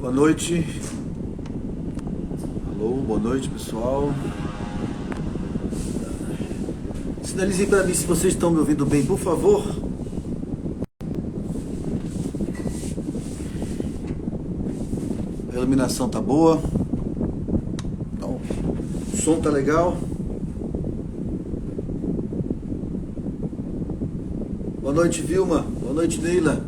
Boa noite. Alô, boa noite, pessoal. Sinalizem para mim se vocês estão me ouvindo bem, por favor. A iluminação tá boa. Então, o som tá legal. Boa noite, Vilma. Boa noite, Neila.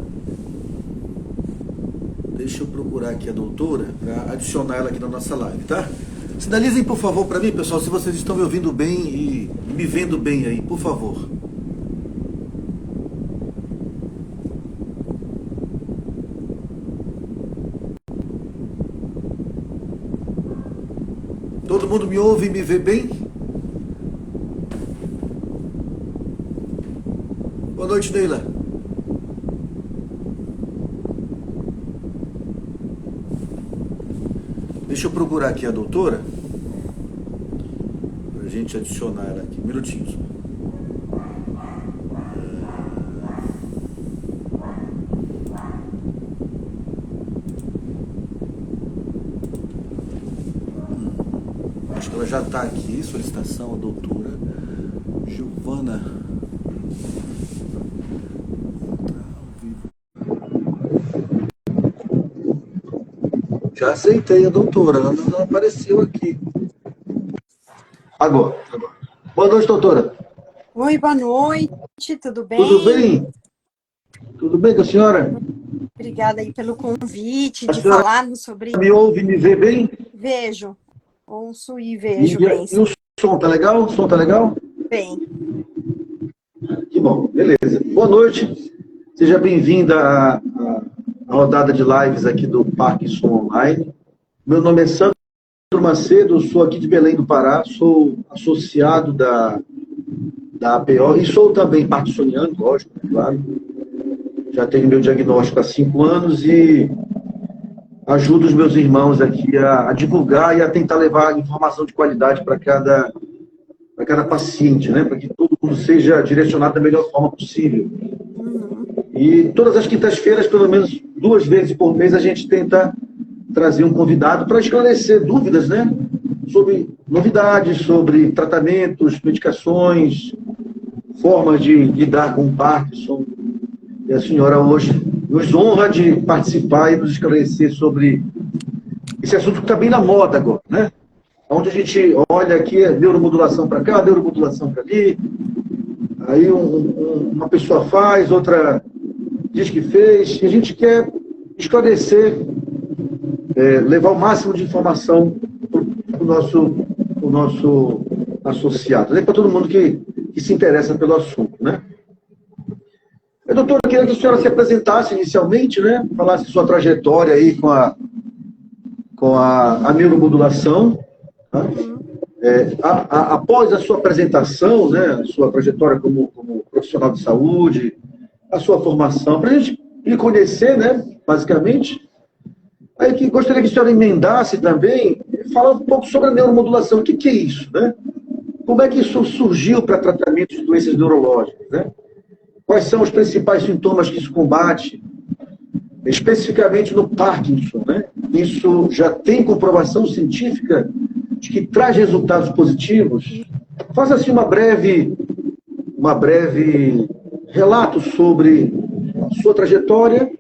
Deixa eu procurar aqui a doutora para adicionar ela aqui na nossa live, tá? Sinalizem, por favor, para mim, pessoal, se vocês estão me ouvindo bem e me vendo bem aí, por favor. Todo mundo me ouve e me vê bem? Boa noite, Neila. Deixa eu procurar aqui a doutora pra gente adicionar ela aqui. Um minutinho só. Acho que ela já está aqui. Solicitação, a doutora Giovana. Já aceitei a doutora, ela não apareceu aqui. Agora. Boa noite, doutora. Oi, boa noite, tudo bem? Tudo bem? Tudo bem com a senhora? Obrigada aí pelo convite A de senhora falarmos sobre... me ouve e me vê bem? Vejo, ouço e vejo bem. E o som tá legal? O som tá legal? Bem. Que bom, beleza. Boa noite, seja bem-vinda à rodada de lives aqui do Parkinson Online. Meu nome é Sandro Macedo, sou aqui de Belém do Pará, sou associado da APO e sou também parkinsoniano, lógico, claro. Já tenho meu diagnóstico há 5 anos e ajudo os meus irmãos aqui a divulgar e a tentar levar informação de qualidade para cada paciente, né? Para que todo mundo seja direcionado da melhor forma possível. E todas as quintas-feiras, pelo menos 2 vezes por mês, a gente tenta trazer um convidado para esclarecer dúvidas, né? Sobre novidades, sobre tratamentos, medicações, formas de lidar com o Parkinson. E a senhora hoje nos honra de participar e nos esclarecer sobre esse assunto que está bem na moda agora, né? Onde a gente olha aqui, neuromodulação para cá, neuromodulação para ali, aí uma pessoa faz, outra diz que fez, e a gente quer esclarecer, levar o máximo de informação para o nosso associado, né? Para todo mundo que se interessa pelo assunto, né? Doutora, eu queria que a senhora se apresentasse inicialmente, né? Falasse sua trajetória aí com a neuromodulação. Tá? Após a sua apresentação, né? A sua trajetória como profissional de saúde, a sua formação, para a gente lhe conhecer, né? Basicamente. Aí que gostaria que a senhora emendasse também, falar um pouco sobre a neuromodulação. O que é isso, né? Como é que isso surgiu para tratamento de doenças neurológicas, né? Quais são os principais sintomas que isso combate, especificamente no Parkinson, né? Isso já tem comprovação científica de que traz resultados positivos? Faça assim uma breve relato sobre a sua trajetória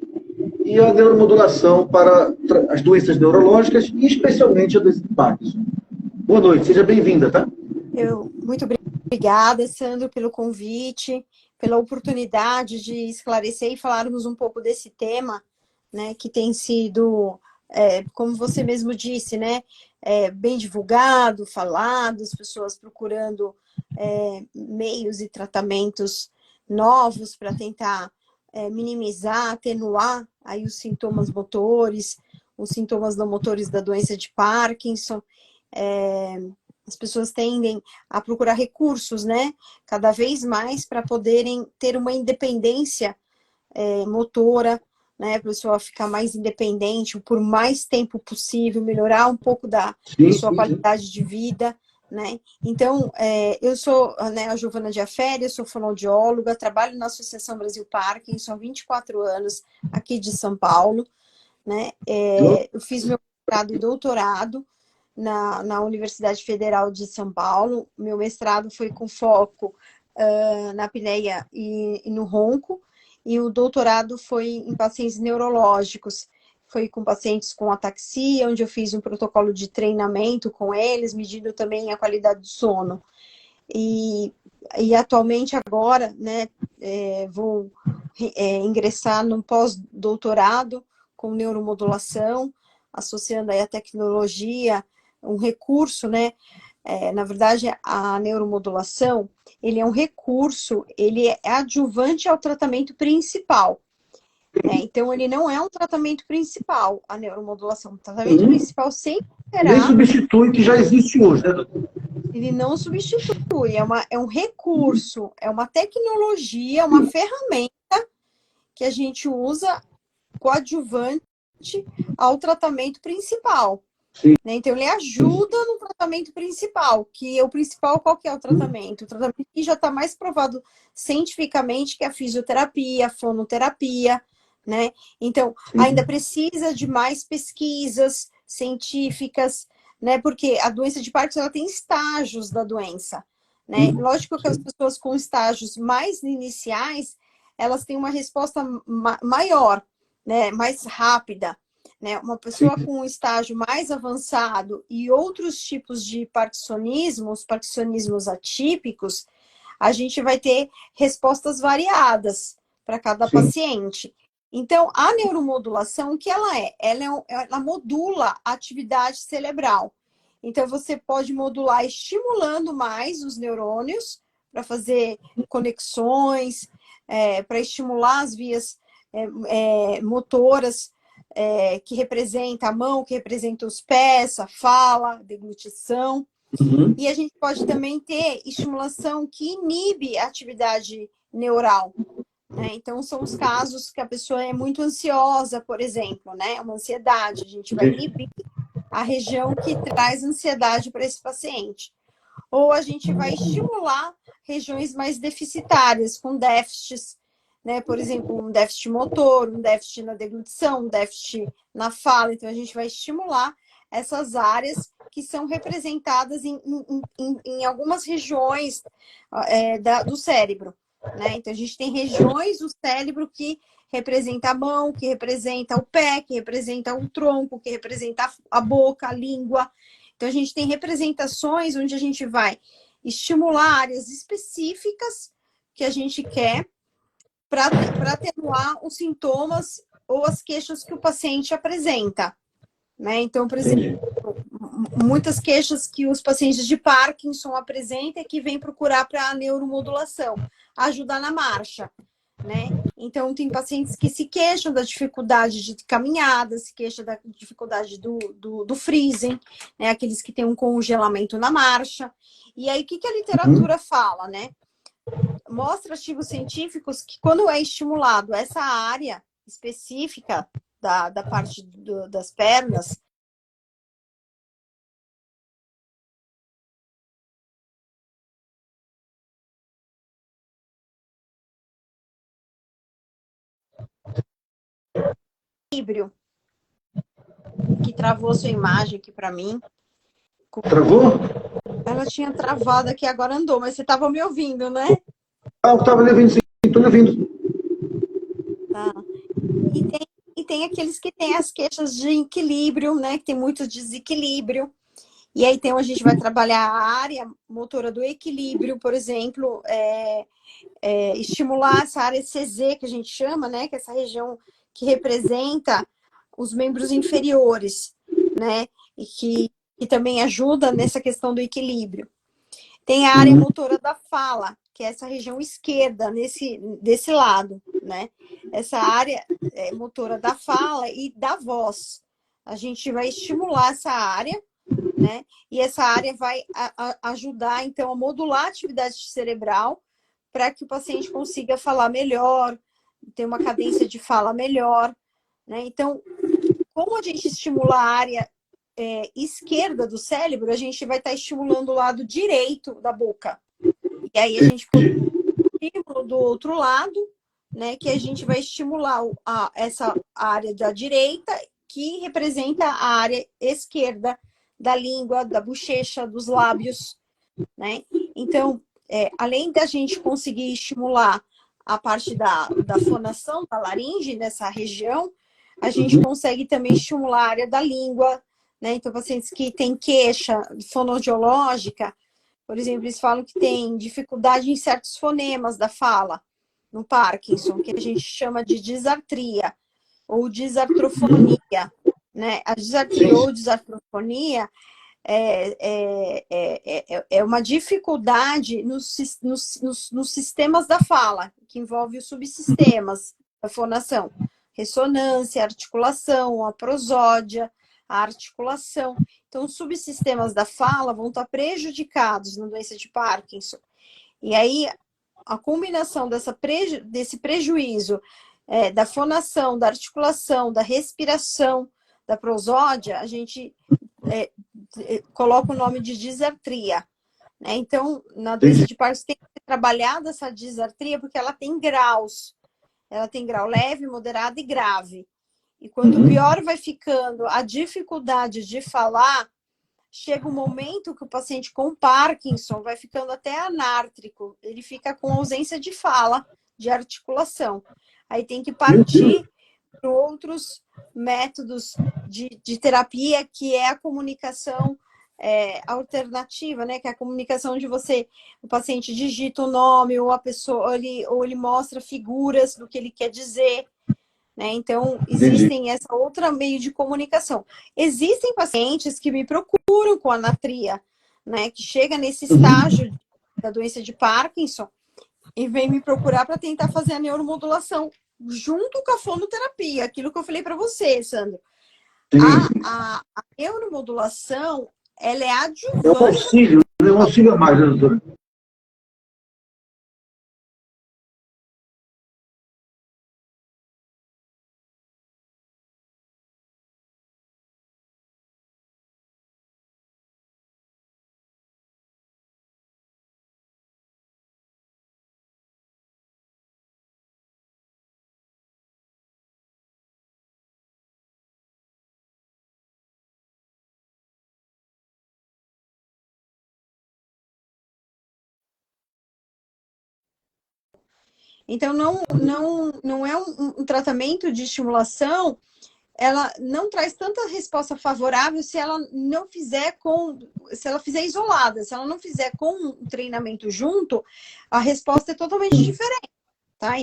e a neuromodulação para as doenças neurológicas e especialmente a doença de Parkinson. Boa noite, seja bem-vinda, tá? Muito obrigada, Sandro, pelo convite, pela oportunidade de esclarecer e falarmos um pouco desse tema, né, que tem sido, como você mesmo disse, né, bem divulgado, falado, as pessoas procurando meios e tratamentos novos para tentar minimizar, atenuar aí os sintomas motores, os sintomas não motores da doença de Parkinson. As pessoas tendem a procurar recursos, né, cada vez mais para poderem ter uma independência motora, né, a pessoa ficar mais independente por mais tempo possível, melhorar um pouco da sua qualidade de vida, né? Então, eu sou, né, a Giovana Diaferi, eu sou fonoaudióloga, trabalho na Associação Brasil Parkinson há 24 anos, aqui de São Paulo, né? Eu fiz meu mestrado e doutorado na Universidade Federal de São Paulo. Meu mestrado foi com foco na apneia e no ronco, e o doutorado foi em pacientes neurológicos. Foi com pacientes com ataxia, onde eu fiz um protocolo de treinamento com eles, medindo também a qualidade do sono. E atualmente agora, né, vou ingressar num pós-doutorado com neuromodulação, associando aí a tecnologia, um recurso, né? Na verdade, a neuromodulação, ele é um recurso, ele é adjuvante ao tratamento principal. Então, ele não é um tratamento principal, a neuromodulação. O tratamento principal sempre será... Nem substitui o que já existe hoje, né, doutor? Ele não substitui, é um recurso, é uma tecnologia, uma ferramenta que a gente usa coadjuvante ao tratamento principal. Né? Então, ele ajuda no tratamento principal, que é o principal, qual que é o tratamento? O tratamento que já está mais provado cientificamente, que é a fisioterapia, a fonoterapia, né? Então, ainda precisa de mais pesquisas científicas, né? Porque a doença de Parkinson, ela tem estágios da doença, né? Lógico que as pessoas com estágios mais iniciais, elas têm uma resposta maior, né? Mais rápida, né? Uma pessoa com um estágio mais avançado e outros tipos de parkinsonismos, parkinsonismos atípicos, a gente vai ter respostas variadas para cada paciente. Então, a neuromodulação, o que ela é? Ela modula a atividade cerebral. Então, você pode modular estimulando mais os neurônios para fazer conexões, para estimular as vias motoras, que representa a mão, que representa os pés, a fala, a deglutição. E a gente pode também ter estimulação que inibe a atividade neural. Né? Então, são os casos que a pessoa é muito ansiosa, por exemplo, né? Uma ansiedade. A gente vai inibir a região que traz ansiedade para esse paciente. Ou a gente vai estimular regiões mais deficitárias, com déficits, né? Por exemplo, um déficit motor, um déficit na deglutição, um déficit na fala. Então, a gente vai estimular essas áreas que são representadas em algumas regiões do cérebro. Né? Então, a gente tem regiões do cérebro que representa a mão, que representa o pé, que representa o tronco, que representa a boca, a língua. Então, a gente tem representações onde a gente vai estimular áreas específicas que a gente quer para atenuar os sintomas ou as queixas que o paciente apresenta. Né? Então, por exemplo, muitas queixas que os pacientes de Parkinson apresentam é que vêm procurar para a neuromodulação, ajudar na marcha. Né? Então, tem pacientes que se queixam da dificuldade de caminhada, se queixam da dificuldade do freezing, né? Aqueles que têm um congelamento na marcha. E aí, o que a literatura fala, né? Mostra artigos científicos que quando é estimulado essa área específica da parte das pernas, equilíbrio, que travou sua imagem aqui para mim. Travou? Ela tinha travado aqui, agora andou, mas você estava me ouvindo, né? Eu estava lhe ouvindo, sim, estou lhe ouvindo. Tá. E tem aqueles que têm as queixas de equilíbrio, né? Que tem muito desequilíbrio. E aí a gente vai trabalhar a área motora do equilíbrio, por exemplo, estimular essa área CZ, que a gente chama, né? Que é essa região que representa os membros inferiores, né? E que também ajuda nessa questão do equilíbrio. Tem a área motora da fala, que é essa região esquerda, desse lado, né? Essa área motora da fala e da voz. A gente vai estimular essa área, né? E essa área vai ajudar, então, a modular a atividade cerebral para que o paciente consiga falar melhor, ter uma cadência de fala melhor, né? Então, como a gente estimula a área esquerda do cérebro, a gente vai estar estimulando o lado direito da boca. E aí a gente põe o estímulo do outro lado, né? Que a gente vai estimular essa área da direita que representa a área esquerda da língua, da bochecha, dos lábios, né? Então, além da gente conseguir estimular a parte da fonação, da laringe, nessa região, a gente consegue também estimular a área da língua, né? Então, pacientes que têm queixa fonoaudiológica, por exemplo, eles falam que tem dificuldade em certos fonemas da fala, no Parkinson, que a gente chama de disartria ou disartrofonia, né? A disartria ou disartrofonia é uma dificuldade nos sistemas da fala, que envolve os subsistemas da fonação. Ressonância, articulação, a prosódia, a articulação. Então, os subsistemas da fala vão estar prejudicados na doença de Parkinson. E aí, a combinação desse prejuízo da fonação, da articulação, da respiração, da prosódia, a gente coloca o nome de disartria. Né? Então, na doença de Parkinson tem que ser trabalhada essa disartria porque ela tem graus. Ela tem grau leve, moderado e grave. E quanto pior vai ficando a dificuldade de falar, chega um momento que o paciente com Parkinson vai ficando até anártrico. Ele fica com ausência de fala, de articulação. Aí tem que partir para outros métodos de terapia, que é a comunicação alternativa, né? Que é a comunicação de o paciente digita o nome, ou a pessoa, ou ele mostra figuras do que ele quer dizer. Né? Então, existem essa outra meio de comunicação. Existem pacientes que me procuram com anatria, né? Que chega nesse estágio da doença de Parkinson e vem me procurar para tentar fazer a neuromodulação junto com a fonoterapia, aquilo que eu falei para você, Sandro. A neuromodulação, ela é adjuvante. É um auxílio a mais, né, doutora? Então, não é um tratamento de estimulação, ela não traz tanta resposta favorável se ela não fizer se ela fizer isolada, se ela não fizer com um treinamento junto, a resposta é totalmente diferente, tá?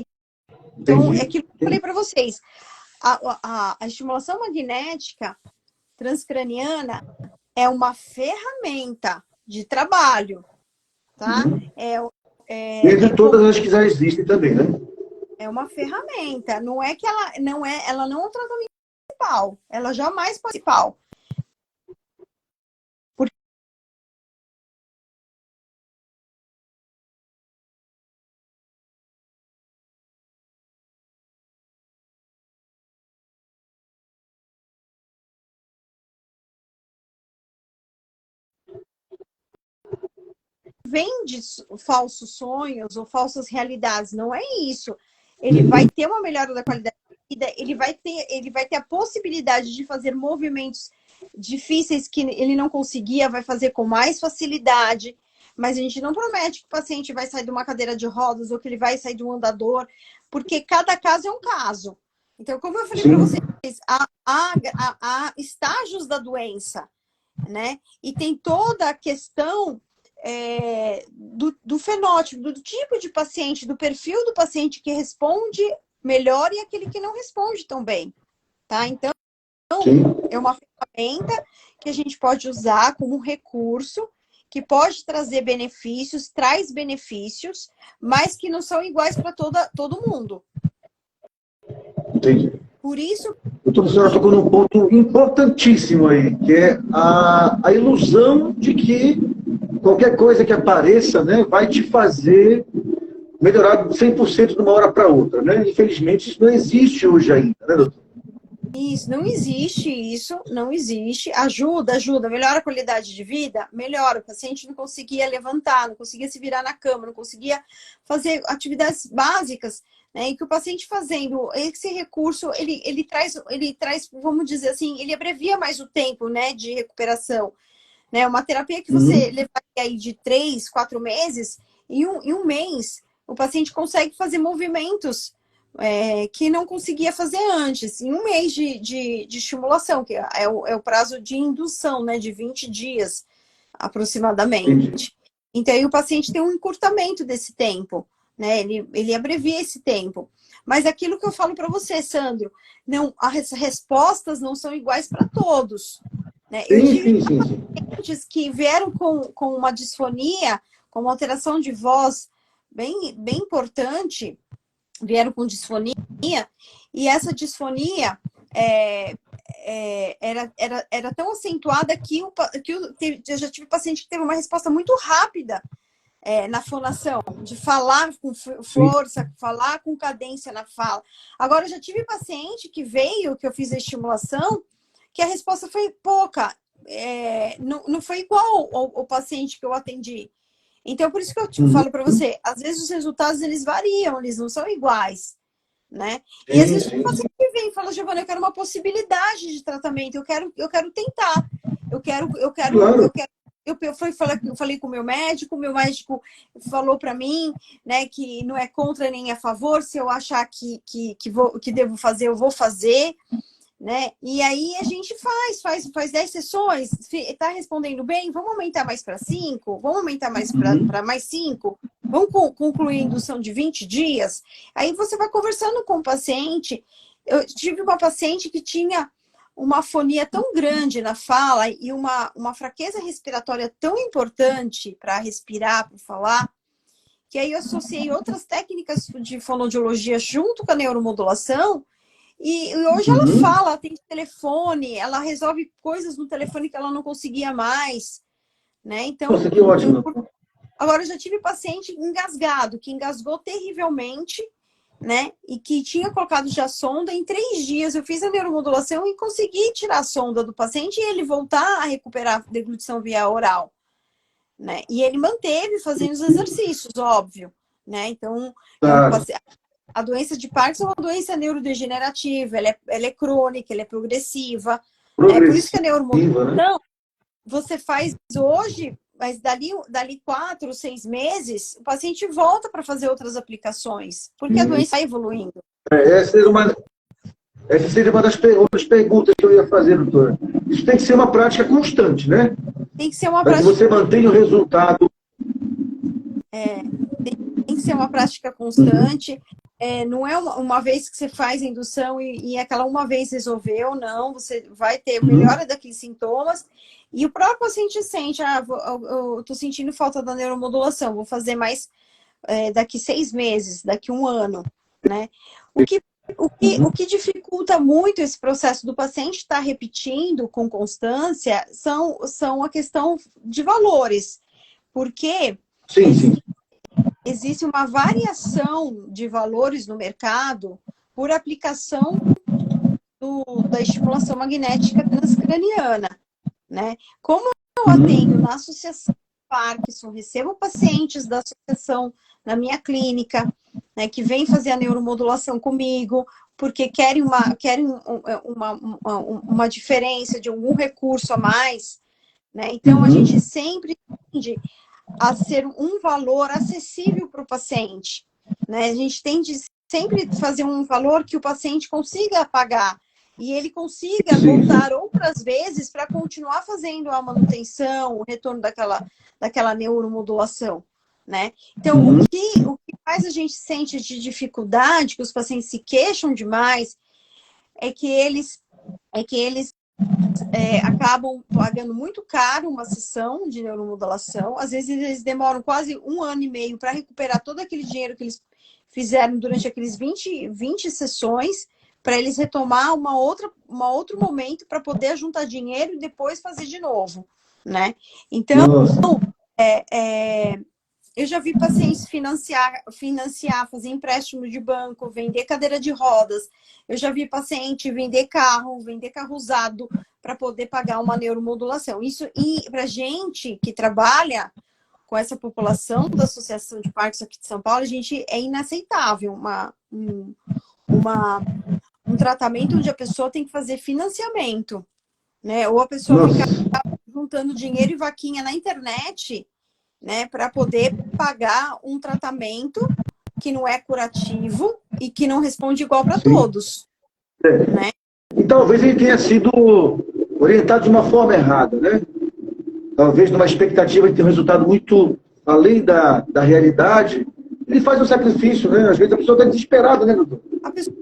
Então, é aquilo que eu falei para vocês. A estimulação magnética transcraniana é uma ferramenta de trabalho, tá? Entre todas as que já existem também, né? É uma ferramenta, não é que ela não é um tratamento principal, ela jamais principal. Vende falsos sonhos ou falsas realidades, não é isso. Ele vai ter uma melhora da qualidade de vida, ele vai ter a possibilidade de fazer movimentos difíceis que ele não conseguia, vai fazer com mais facilidade, mas a gente não promete que o paciente vai sair de uma cadeira de rodas ou que ele vai sair de um andador, porque cada caso é um caso. Então, como eu falei para vocês, há estágios da doença, né? E tem toda a questão do fenótipo, do tipo de paciente, do perfil do paciente que responde melhor e aquele que não responde tão bem, tá? Então, é uma ferramenta que a gente pode usar como um recurso que pode trazer benefícios, traz benefícios, mas que não são iguais para todo mundo. Entendi. Por isso... Doutora, a senhora tocou num ponto importantíssimo aí, que é a ilusão de que qualquer coisa que apareça, né, vai te fazer melhorar 100% de uma hora para outra, né? Infelizmente, isso não existe hoje ainda, né, doutor? Isso, não existe. Ajuda, melhora a qualidade de vida, melhora. O paciente não conseguia levantar, não conseguia se virar na cama, não conseguia fazer atividades básicas, né? E que o paciente fazendo esse recurso, ele traz, vamos dizer assim, ele abrevia mais o tempo, né, de recuperação, né? Uma terapia que você levaria aí de 3, 4 meses, em um mês, o paciente consegue fazer movimentos que não conseguia fazer antes, em um mês de estimulação, que é o prazo de indução, né, de 20 dias, Entendi. aproximadamente. Então, aí o paciente tem um encurtamento desse tempo, né? Ele abrevia esse tempo. Mas aquilo que eu falo para você, Sandro, não, as respostas não são iguais para todos, né? Eu Sim, tive sim, sim, sim. pacientes que vieram com uma disfonia, com uma alteração de voz bem importante, vieram com disfonia, e essa disfonia era tão acentuada que eu já tive paciente que teve uma resposta muito rápida na fonação, de falar com força, falar com cadência na fala. Agora, eu já tive paciente que veio, que eu fiz a estimulação, que a resposta foi pouca, não foi igual ao paciente que eu atendi. Então, por isso que eu falo para você, às vezes os resultados eles variam, eles não são iguais, né? E às Sim, vezes o sim, sim. paciente vem e fala, Giovana, eu quero uma possibilidade de tratamento, eu quero tentar, eu quero, eu quero, Claro. eu quero. Eu falei com o meu médico falou para mim, né, que não é contra nem a favor, se eu achar que devo fazer, eu vou fazer, né? E aí a gente faz 10 sessões, está respondendo bem, vamos aumentar mais para 5, vamos aumentar mais para mais 5, vamos concluir a indução de 20 dias. Aí você vai conversando com o paciente. Eu tive uma paciente que tinha uma afonia tão grande na fala e uma fraqueza respiratória tão importante para respirar, para falar, que aí eu associei outras técnicas de fonoaudiologia junto com a neuromodulação. E hoje ela fala, tem telefone, ela resolve coisas no telefone que ela não conseguia mais, né? Então, Nossa, que ótimo. agora eu já tive paciente engasgado, que engasgou terrivelmente, né? E que tinha colocado já sonda. Em 3 dias eu fiz a neuromodulação e consegui tirar a sonda do paciente e ele voltar a recuperar a deglutição via oral, né? E ele manteve fazendo os exercícios, óbvio, né? Então, Tá. a doença de Parkinson é uma doença neurodegenerativa, ela é crônica, ela é progressiva, né? Por isso que a Progressiva, né? neuromodulação você faz hoje, mas dali 4, 6 meses, o paciente volta para fazer outras aplicações, porque a Sim. doença está evoluindo. Essa seria uma das outras perguntas que eu ia fazer, doutor. Isso tem que ser uma prática constante, né? Tem que ser uma Para que prática, você mantenha o resultado. tem que ser uma prática constante. Não é uma vez que você faz a indução e aquela uma vez resolveu, não. Você vai ter melhora daqueles sintomas. E o próprio paciente sente, eu estou sentindo falta da neuromodulação, vou fazer mais daqui 6 meses, daqui 1 ano, né? O que dificulta muito esse processo do paciente estar repetindo com constância são a questão de valores, porque Sim, sim. existe uma variação de valores no mercado por aplicação da estimulação magnética transcraniana, né? Como eu atendo na Associação Parkinson, recebo pacientes da associação na minha clínica, né, que vêm fazer a neuromodulação comigo, porque querem uma diferença de algum recurso a mais, né? Então, a gente sempre tende a ser um valor acessível para o paciente, né? A gente tende sempre fazer um valor que o paciente consiga pagar e ele consiga voltar outras vezes para continuar fazendo a manutenção, o retorno daquela neuromodulação, né? Então, o que mais a gente sente de dificuldade, que os pacientes se queixam demais, é que eles acabam pagando muito caro uma sessão de neuromodulação. Às vezes eles demoram quase 1 ano e meio para recuperar todo aquele dinheiro que eles fizeram durante aqueles 20 sessões, para eles retomar outro momento para poder juntar dinheiro e depois fazer de novo, né? Então, eu já vi pacientes financiar, fazer empréstimo de banco, vender cadeira de rodas. Eu já vi paciente vender carro usado para poder pagar uma neuromodulação. Isso, e para gente que trabalha com essa população da Associação de Parques aqui de São Paulo, a gente é inaceitável um tratamento onde a pessoa tem que fazer financiamento, né? Ou a pessoa Nossa. ficar juntando dinheiro e vaquinha na internet, né, para poder pagar um tratamento que não é curativo e que não responde igual para todos. Né? E talvez ele tenha sido orientado de uma forma errada, né? Talvez numa expectativa de ter um resultado muito além da realidade, ele faz um sacrifício, né? Às vezes a pessoa está desesperada, né, doutor? A pessoa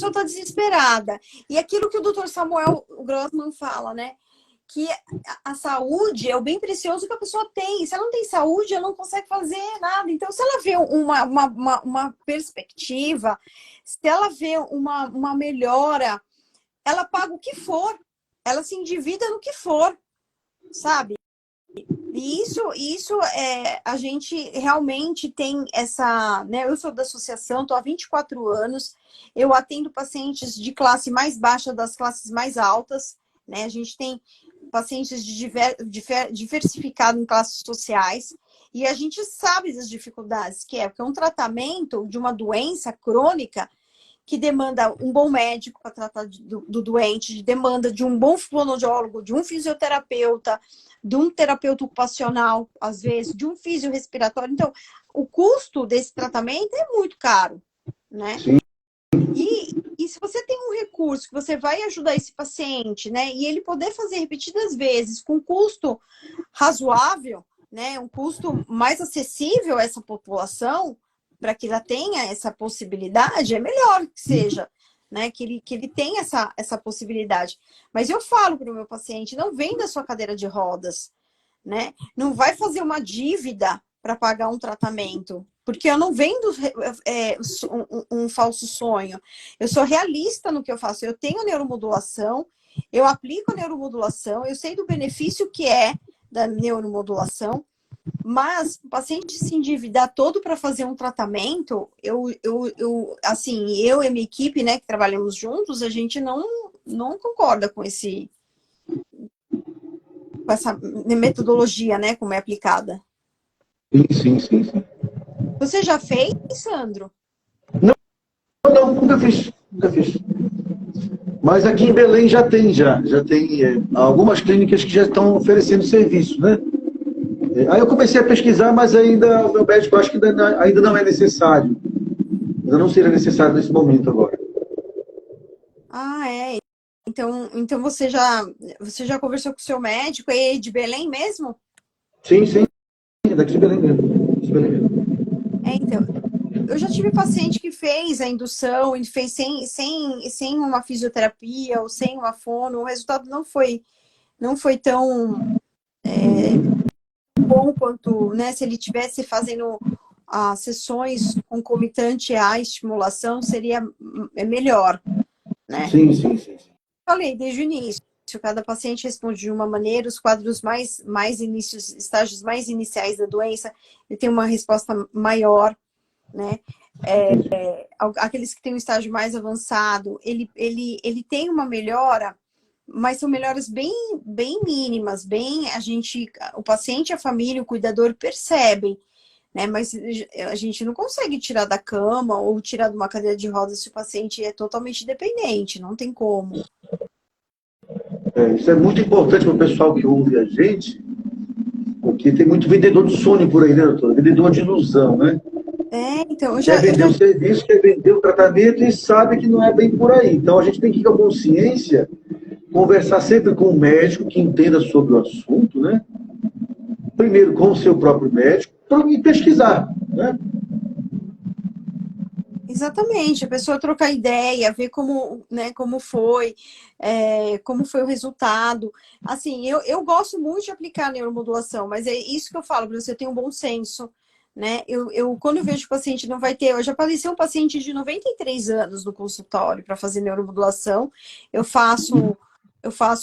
está desesperada. E aquilo que o doutor Samuel Grossman fala, né? Que a saúde é o bem precioso que a pessoa tem. Se ela não tem saúde, ela não consegue fazer nada. Então, se ela vê uma perspectiva, se ela vê uma melhora, ela paga o que for. Ela se endivida no que for, sabe? E isso a gente realmente tem essa, né? Eu sou da associação, estou há 24 anos, eu atendo pacientes de classe mais baixa das classes mais altas, né? A gente tem pacientes diversificados em classes sociais, e a gente sabe das dificuldades que é, porque é um tratamento de uma doença crônica que demanda um bom médico para tratar do doente, demanda de um bom fonoaudiólogo, de um fisioterapeuta, de um terapeuta ocupacional, às vezes, de um fisiorrespiratório. Então, o custo desse tratamento é muito caro, né? Sim. E se você tem um recurso que você vai ajudar esse paciente, né, e ele poder fazer repetidas vezes com custo razoável, né, um custo mais acessível a essa população, para que ela tenha essa possibilidade, é melhor que seja, né, que ele tenha essa possibilidade. Mas eu falo para o meu paciente, não vem da sua cadeira de rodas, né, não vai fazer uma dívida para pagar um tratamento, porque eu não vendo um falso sonho. Eu sou realista no que eu faço. Eu tenho neuromodulação, eu aplico a neuromodulação, eu sei do benefício que é da neuromodulação, mas o paciente se endividar todo para fazer um tratamento, assim, eu e minha equipe, né, que trabalhamos juntos, a gente não concorda com essa metodologia, né, como é aplicada. Sim. Você já fez, Sandro? Não, nunca fiz. Mas aqui em Belém já tem algumas clínicas que já estão oferecendo serviço, né? Aí eu comecei a pesquisar, mas ainda o meu médico acho que ainda não é necessário. Ainda não seria necessário nesse momento agora. Ah, é. Então você já conversou com o seu médico? É de Belém mesmo? Sim, daqui de Belém mesmo. Então, eu já tive paciente que fez a indução e fez sem uma fisioterapia ou sem uma fono, o resultado não foi tão bom quanto, né, se ele tivesse fazendo as sessões concomitante à estimulação, seria melhor, né? Sim. Falei desde o início, cada paciente responde de uma maneira, os quadros estágios mais iniciais da doença, ele tem uma resposta maior, né? Aqueles que têm um estágio mais avançado, ele tem uma melhora, mas são melhoras bem mínimas, o paciente, a família, o cuidador percebem, né? Mas a gente não consegue tirar da cama ou tirar de uma cadeira de rodas se o paciente é totalmente dependente, não tem como. Isso é muito importante para o pessoal que ouve a gente, porque tem muito vendedor de sonho por aí, né, doutor? Vendedor de ilusão, né? Então, Quer vender o serviço, quer vender o tratamento e sabe que não é bem por aí. Então a gente tem que ir com a consciência, conversar sempre com um médico que entenda sobre o assunto, né? Primeiro com o seu próprio médico, e pesquisar, né? Exatamente, a pessoa trocar ideia, ver como, né, como foi o resultado. Assim, eu gosto muito de aplicar a neuromodulação, mas é isso que eu falo, para você ter um bom senso, né? Quando eu vejo que o paciente não vai ter, eu já apareceu um paciente de 93 anos no consultório para fazer neuromodulação, eu faço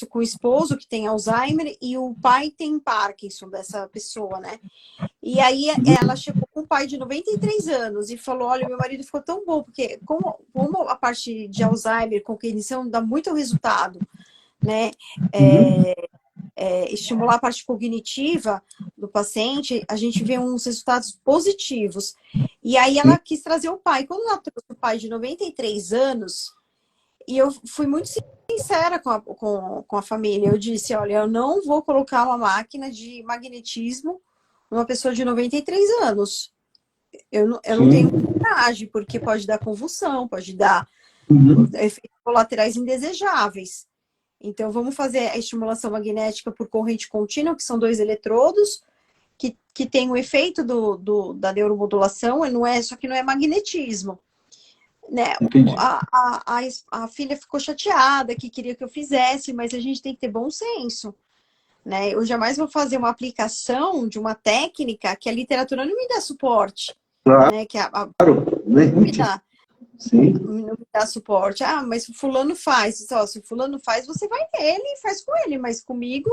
com o esposo que tem Alzheimer e o pai tem Parkinson dessa pessoa, né? E aí ela chegou com um pai de 93 anos e falou, olha, meu marido ficou tão bom, porque como a parte de Alzheimer, cognição, dá muito resultado, né? Estimular a parte cognitiva do paciente, a gente vê uns resultados positivos. E aí ela quis trazer o pai. Quando ela trouxe o pai de 93 anos, e eu fui muito sincera com a família, eu disse, olha, eu não vou colocar uma máquina de magnetismo numa pessoa de 93 anos. Eu não tenho coragem, porque pode dar convulsão, pode dar efeitos colaterais indesejáveis. Então, vamos fazer a estimulação magnética por corrente contínua, que são 2 eletrodos, que tem o efeito da neuromodulação, só que não é magnetismo. Né? A filha ficou chateada, que queria que eu fizesse, mas a gente tem que ter bom senso. Né? Eu jamais vou fazer uma aplicação de uma técnica que a literatura não me dá suporte. Claro, Né? Que não me dá. Sim. Não me dá suporte. Ah, mas o fulano faz. Se o fulano faz, você vai nele e faz com ele. Mas comigo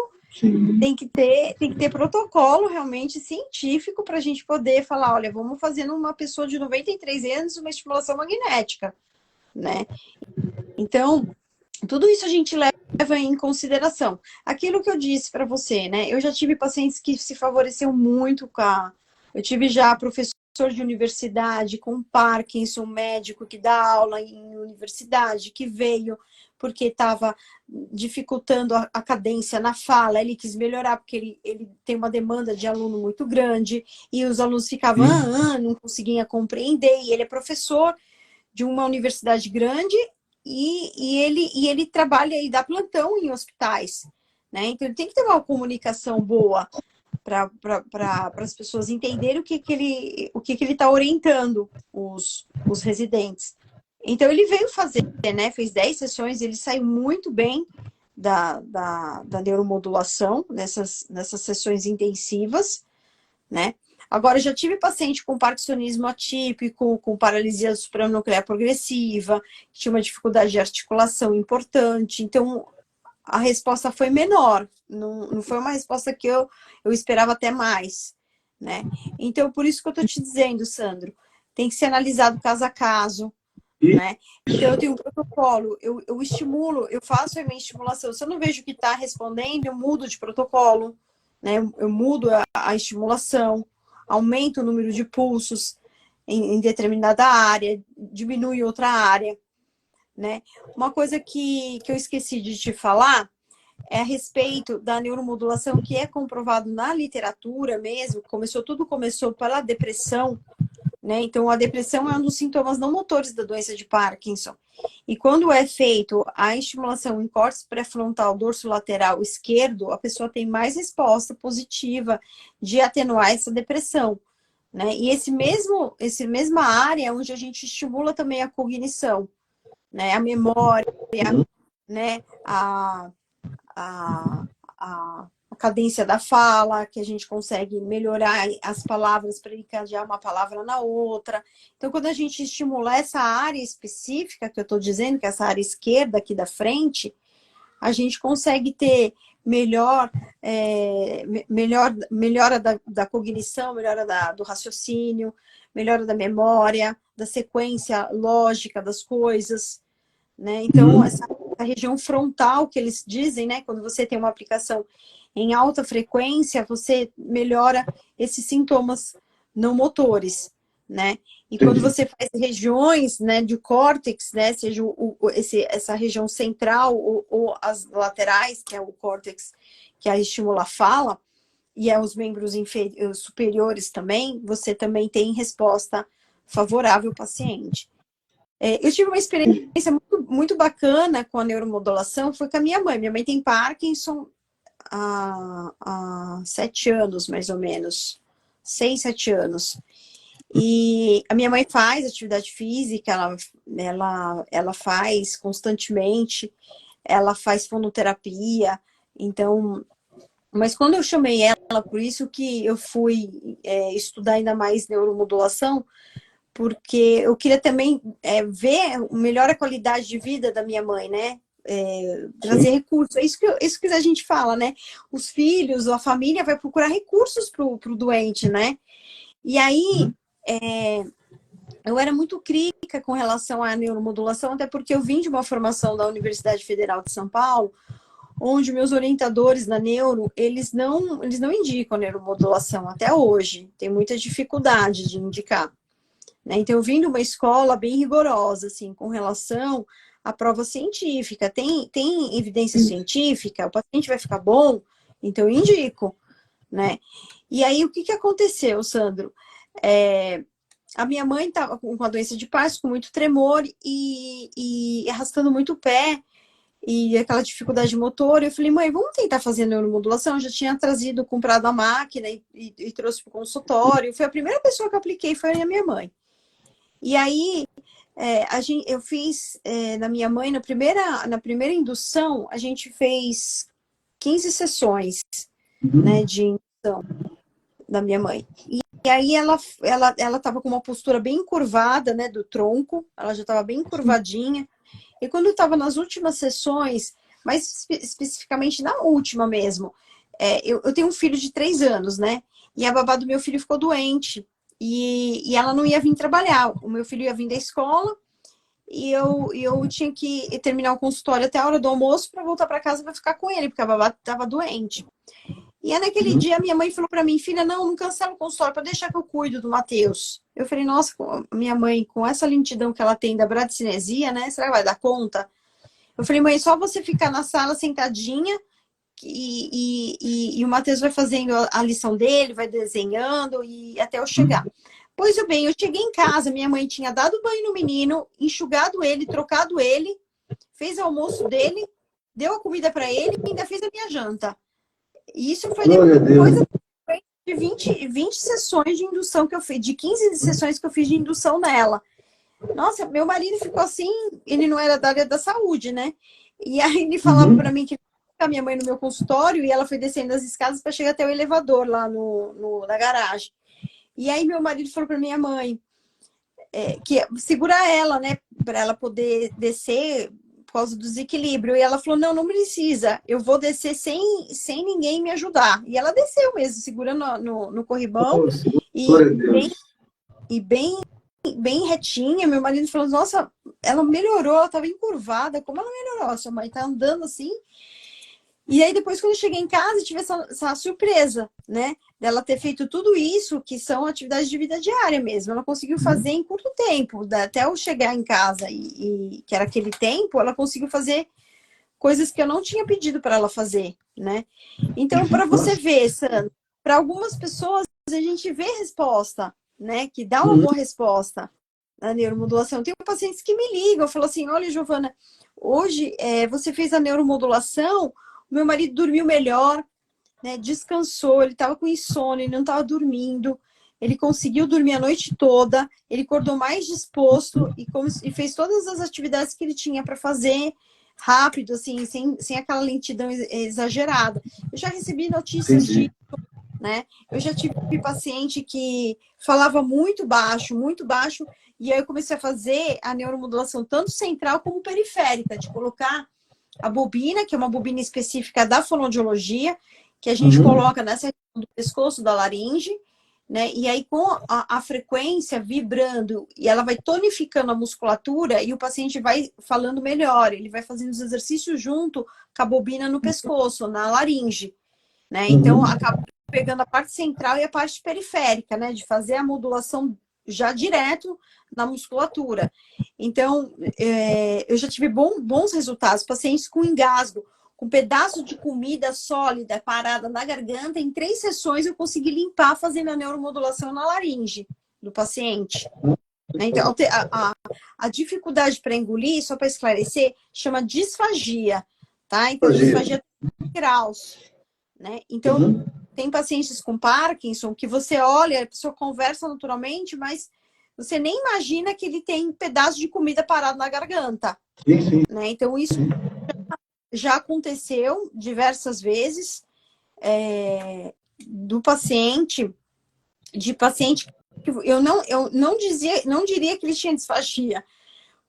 tem que ter protocolo realmente científico para a gente poder falar, olha, vamos fazer numa pessoa de 93 anos uma estimulação magnética. Né? Então, tudo isso a gente leva em consideração. Aquilo que eu disse para você, né? Eu já tive pacientes que se favoreceram muito eu tive já professor de universidade com Parkinson, médico que dá aula em universidade, que veio porque estava dificultando a cadência na fala, ele quis melhorar porque ele tem uma demanda de aluno muito grande e os alunos ficavam, não conseguiam compreender, e ele é professor de uma universidade grande e ele trabalha e dá plantão em hospitais, né? Então ele tem que ter uma comunicação boa para as pessoas entenderem o que ele está orientando os residentes. Então ele veio fazer, né? Fez 10 sessões, ele saiu muito bem da neuromodulação nessas sessões intensivas, né? Agora, já tive paciente com parkinsonismo atípico, com paralisia supranuclear progressiva, que tinha uma dificuldade de articulação importante. Então, a resposta foi menor. Não foi uma resposta que eu esperava até mais, né? Então, por isso que eu estou te dizendo, Sandro, tem que ser analisado caso a caso, né? Então, eu tenho um protocolo, eu estimulo, eu faço a minha estimulação. Se eu não vejo que está respondendo, eu mudo de protocolo, né? Eu mudo a estimulação, aumento o número de pulsos em determinada área, diminui outra área, né? Uma coisa que eu esqueci de te falar é a respeito da neuromodulação, que é comprovado na literatura mesmo, tudo começou pela depressão, né? Então, a depressão é um dos sintomas não motores da doença de Parkinson. E quando é feito a estimulação em córtex pré-frontal dorsolateral esquerdo, a pessoa tem mais resposta positiva de atenuar essa depressão, né? E essa mesma área onde a gente estimula também a cognição, né? A memória, né? A cadência da fala, que a gente consegue melhorar as palavras para encadear uma palavra na outra. Então, quando a gente estimula essa área específica, que eu estou dizendo, que é essa área esquerda aqui da frente, a gente consegue ter melhora da cognição, melhora do raciocínio, melhora da memória, da sequência lógica das coisas, né? Então, essa região frontal que eles dizem, né? Quando você tem uma aplicação em alta frequência, você melhora esses sintomas não motores, né? E quando você faz regiões, né, de córtex, né, seja essa região central ou as laterais, que é o córtex que estimula a fala, e os membros superiores também, você também tem resposta favorável ao paciente. Eu tive uma experiência muito, muito bacana com a neuromodulação, foi com a minha mãe. Minha mãe tem Parkinson há 7 anos, mais ou menos. 6, 7 anos. E a minha mãe faz atividade física, ela faz constantemente, ela faz fonoterapia, então... Mas quando eu chamei ela, por isso que eu fui estudar ainda mais neuromodulação, porque eu queria também ver melhor a qualidade de vida da minha mãe, né? Trazer recursos. É isso que a gente fala, né? Os filhos, a família vai procurar recursos para o doente, né? E aí, eu era muito crítica com relação à neuromodulação, até porque eu vim de uma formação da Universidade Federal de São Paulo, onde meus orientadores na neuro, eles não indicam neuromodulação até hoje. Tem muita dificuldade de indicar. Né? Então, eu vim de uma escola bem rigorosa, assim, com relação à prova científica. Tem evidência científica, o paciente vai ficar bom, então eu indico, né? E aí, o que aconteceu, Sandro? A minha mãe estava com a doença de Parkinson, com muito tremor e arrastando muito o pé, e aquela dificuldade motor. Eu falei, mãe, vamos tentar fazer neuromodulação? Eu já tinha comprado a máquina e trouxe para o consultório. Foi a primeira pessoa que eu apliquei, foi a minha mãe. E aí, eu fiz na minha mãe, na primeira indução, a gente fez 15 sessões, né, de indução da minha mãe. E aí ela estava com uma postura bem encurvada, né, do tronco, ela já estava bem encurvadinha. E quando eu estava nas últimas sessões, mais especificamente na última mesmo, eu tenho um filho de 3 anos, né? E a babá do meu filho ficou doente. E ela não ia vir trabalhar. O meu filho ia vir da escola e eu tinha que terminar o consultório até a hora do almoço para voltar para casa para ficar com ele, porque a babá estava doente. E aí, naquele dia, minha mãe falou para mim, filha, não cancela o consultório, para deixar que eu cuido do Matheus. Eu falei, nossa, minha mãe, com essa lentidão que ela tem da bradicinesia, né? Será que vai dar conta? Eu falei, mãe, só você ficar na sala sentadinha e o Matheus vai fazendo a lição dele, vai desenhando e até eu chegar. Pois bem, eu cheguei em casa, minha mãe tinha dado banho no menino, enxugado ele, trocado ele, fez o almoço dele, deu a comida para ele e ainda fez a minha janta. E isso foi depois de 20 sessões de indução que eu fiz, de 15 sessões que eu fiz de indução nela. Nossa, meu marido ficou assim, ele não era da área da saúde, né? E aí ele falava para mim que a minha mãe no meu consultório e ela foi descendo as escadas para chegar até o elevador lá na garagem. E aí meu marido falou para minha mãe que segurar ela, né, para ela poder descer por causa do desequilíbrio. E ela falou, não precisa, eu vou descer sem ninguém me ajudar. E ela desceu mesmo, segurando no corrimão. E bem retinha. Meu marido falou, nossa, ela melhorou, ela estava encurvada. Como ela melhorou? Sua mãe tá andando assim. E aí, depois, quando eu cheguei em casa, tive essa surpresa, né? Dela ter feito tudo isso, que são atividades de vida diária mesmo. Ela conseguiu fazer em curto tempo. Até eu chegar em casa, que era aquele tempo, ela conseguiu fazer coisas que eu não tinha pedido para ela fazer, né? Então, para você ver, Sandra, para algumas pessoas, a gente vê resposta, né? Que dá uma boa resposta na neuromodulação. Tem pacientes que me ligam, falam assim, olha, Giovana, hoje você fez a neuromodulação, meu marido dormiu melhor, né, descansou, ele estava com insônia, ele não estava dormindo, ele conseguiu dormir a noite toda, ele acordou mais disposto e fez todas as atividades que ele tinha para fazer rápido, assim, sem aquela lentidão exagerada. Eu já recebi notícias disso, né? Eu já tive paciente que falava muito baixo, e aí eu comecei a fazer a neuromodulação tanto central como periférica, de colocar a bobina, que é uma bobina específica da fonoaudiologia, que a gente coloca nessa região do pescoço, da laringe, né? E aí com a frequência vibrando, e ela vai tonificando a musculatura, e o paciente vai falando melhor, ele vai fazendo os exercícios junto com a bobina no pescoço, na laringe, né? Então, acaba pegando a parte central e a parte periférica, né? De fazer a modulação já direto na musculatura. Então, eu já tive bons resultados. Pacientes com engasgo, com pedaço de comida sólida parada na garganta, em 3 sessões eu consegui limpar fazendo a neuromodulação na laringe do paciente. Então, a dificuldade para engolir, só para esclarecer, chama disfagia, tá? Então, disfagia tem graus, né? Então, tem pacientes com Parkinson que você olha, a pessoa conversa naturalmente, mas você nem imagina que ele tem um pedaço de comida parado na garganta. Sim. Né? Então, isso já aconteceu diversas vezes de paciente que eu não diria que ele tinha disfagia.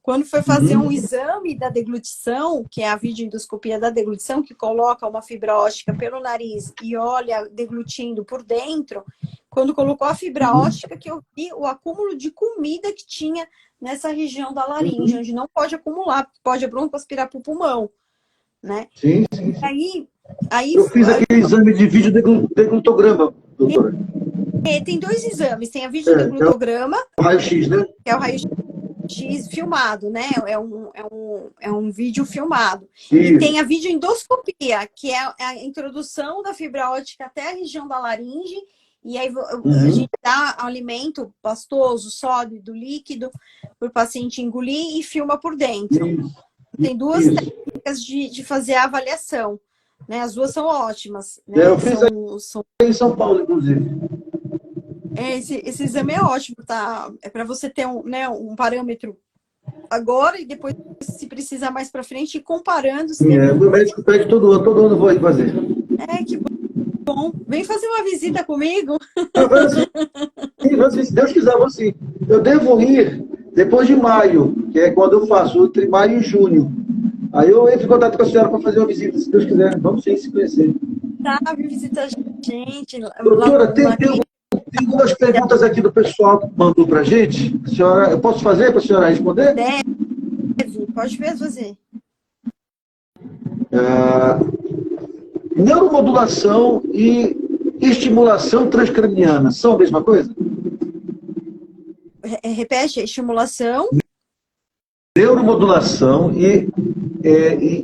Quando foi fazer um exame da deglutição, que é a videoendoscopia da deglutição, que coloca uma fibra óptica pelo nariz e olha deglutindo por dentro, quando colocou a fibra óptica, que eu vi o acúmulo de comida que tinha nessa região da laringe, onde não pode acumular, porque pode broncoaspirar para o pulmão. né? Sim, sim. Aí eu fiz aquele exame de vídeo deglutograma, doutora. Tem dois exames, tem a videodeglutograma, o raio-x, né? Que é o raio-x filmado, né? É um vídeo filmado. Isso. E tem a videoendoscopia, que é a introdução da fibra óptica até a região da laringe, e aí a gente dá alimento pastoso, sólido, líquido, para o paciente engolir e filma por dentro. Isso. Tem duas técnicas de fazer a avaliação, né? As duas são ótimas. Né? Eu fiz em São Paulo, inclusive. Esse exame é ótimo, tá? É para você ter um parâmetro agora e depois, se precisar mais para frente, ir comparando. Meu médico pede todo ano vou aí fazer. Que bom. Vem fazer uma visita comigo. Se Deus quiser, vou sim. Eu devo ir depois de maio, que é quando eu faço, entre maio e junho. Aí eu entro em contato com a senhora para fazer uma visita, se Deus quiser. Vamos sim se conhecer. Tá, vem visitar a gente. Doutora, tem algumas perguntas aqui do pessoal que mandou para a gente. Eu posso fazer para a senhora responder? Deve, pode fazer. Neuromodulação e estimulação transcraniana são a mesma coisa? Repete, estimulação. Neuromodulação e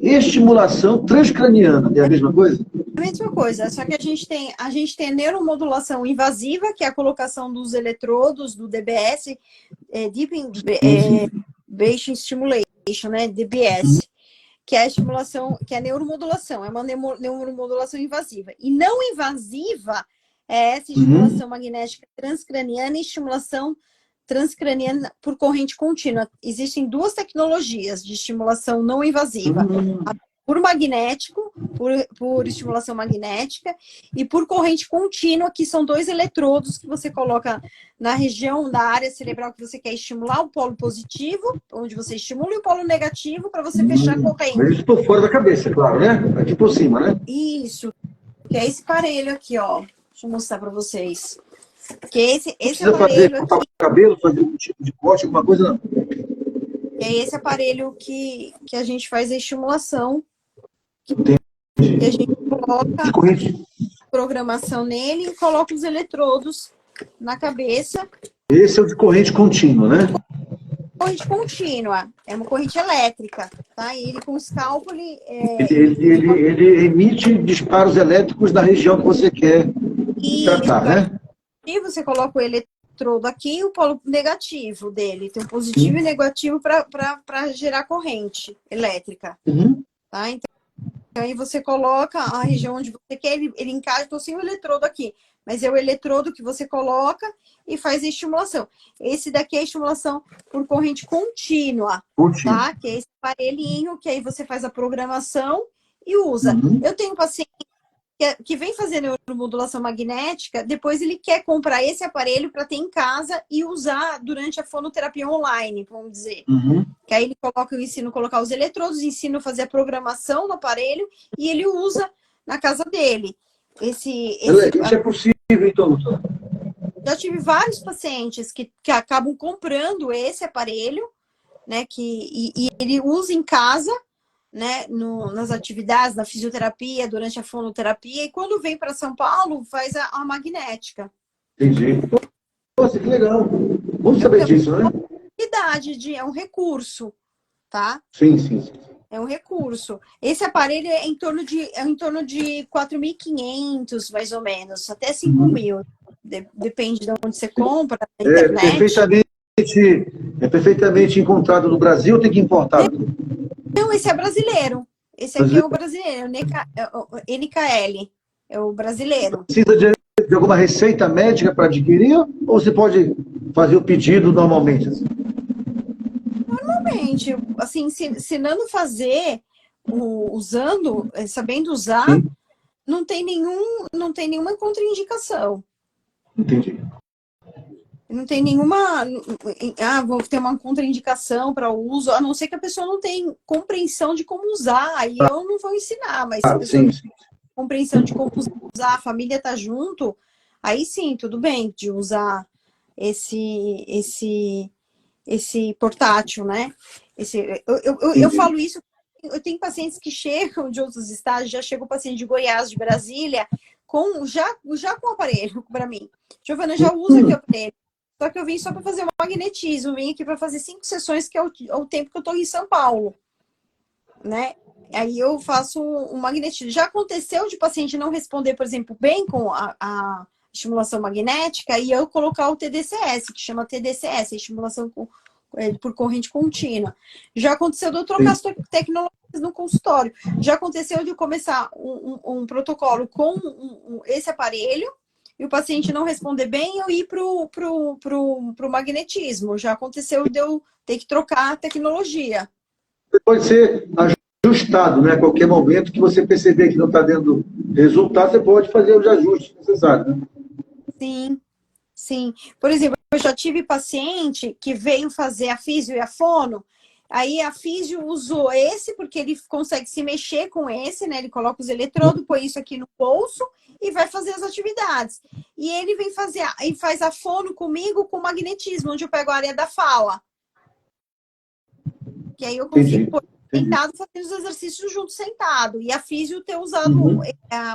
estimulação transcraniana é a mesma coisa? A mesma coisa, só que a gente tem a neuromodulação invasiva, que é a colocação dos eletrodos do DBS, Deep Brain Stimulation, né, DBS, que é a estimulação, que é a neuromodulação, é uma neuromodulação invasiva. E não invasiva é essa estimulação magnética transcraniana e estimulação transcraniana por corrente contínua. Existem duas tecnologias de estimulação não invasiva. Por magnético, por estimulação magnética, e por corrente contínua, que são dois eletrodos que você coloca na região da área cerebral que você quer estimular, o polo positivo, onde você estimula, e o polo negativo, para você fechar a corrente. Mas isso por fora da cabeça, claro, né? Aqui por cima, né? Isso, que é esse aparelho aqui, ó. Deixa eu mostrar para vocês. Que esse precisa aparelho fazer, cortar o cabelo, fazer um tipo de corte, alguma coisa, não. É esse aparelho que a gente faz a estimulação. Entendi. E a gente coloca programação nele e coloca os eletrodos na cabeça. Esse é o de corrente contínua, né? Corrente contínua. É uma corrente elétrica, tá? E ele com o scalpo, ele emite disparos elétricos na região que você quer tratar, né? E você coloca o eletrodo aqui e o polo negativo dele. Tem um positivo e negativo para gerar corrente elétrica. Tá? Então, aí você coloca a região onde você quer, ele encaixa, estou sem o eletrodo aqui, mas é o eletrodo que você coloca e faz a estimulação. Esse daqui é a estimulação por corrente contínua, tá? Que é esse aparelhinho que aí você faz a programação e usa. Eu tenho um paciente que vem fazer neuromodulação magnética, depois ele quer comprar esse aparelho para ter em casa e usar durante a fonoterapia online, vamos dizer. Que aí eu ensino a colocar os eletrodos, ensino a fazer a programação no aparelho e ele usa na casa dele. Isso é possível, então, doutor? Já tive vários pacientes que acabam comprando esse aparelho, né? E ele usa em casa, né, nas atividades, na fisioterapia, durante a fonoterapia, e quando vem para São Paulo, faz a magnética. Entendi. Nossa, que legal. Vamos saber disso, né? É um recurso, tá? Sim. É um recurso. Esse aparelho é em torno de 4.500, mais ou menos, até 5.000. Depende de onde você compra, na internet. É perfeitamente encontrado no Brasil, tem que importar? Não, esse é brasileiro. Esse aqui é o brasileiro, NKL. É o brasileiro. Precisa de alguma receita médica para adquirir? Ou você pode fazer o pedido normalmente? Normalmente, assim, ensinando a fazer, usando, sabendo usar, não tem nenhuma contraindicação. Entendi. Não tem nenhuma... vou ter uma contraindicação para o uso, a não ser que a pessoa não tenha compreensão de como usar, aí eu não vou ensinar, mas se a pessoa tem compreensão de como usar, a família está junto, aí sim, tudo bem de usar esse portátil, né? Eu falo isso eu tenho pacientes que chegam de outros estados, já chegou paciente de Goiás, de Brasília, já com o aparelho para mim. Giovana, já usa aqui o aparelho. Só que eu vim só para fazer o magnetismo, vim aqui para fazer 5 sessões, que é o tempo que eu estou em São Paulo, né? Aí eu faço um magnetismo. Já aconteceu de paciente não responder, por exemplo, bem com a estimulação magnética e eu colocar o TDCS, que chama TDCS, estimulação por corrente contínua. Já aconteceu de eu trocar as tecnologias no consultório. Já aconteceu de eu começar um protocolo com esse aparelho e o paciente não responder bem, eu ir pro magnetismo. Já aconteceu de eu ter que trocar a tecnologia. Pode ser ajustado, né? A qualquer momento que você perceber que não está dando resultado, você pode fazer os ajustes necessários, né? Sim, sim. Por exemplo, eu já tive paciente que veio fazer a físio e a fono, aí a físio usou esse, porque ele consegue se mexer com esse, né? Ele coloca os eletrodos, põe isso aqui no bolso e vai fazer as atividades. E ele vem fazer, e faz a fono comigo com magnetismo, onde eu pego a área da fala. Que aí eu consigo pôr sentado fazendo os exercícios junto sentado. E a físio ter usado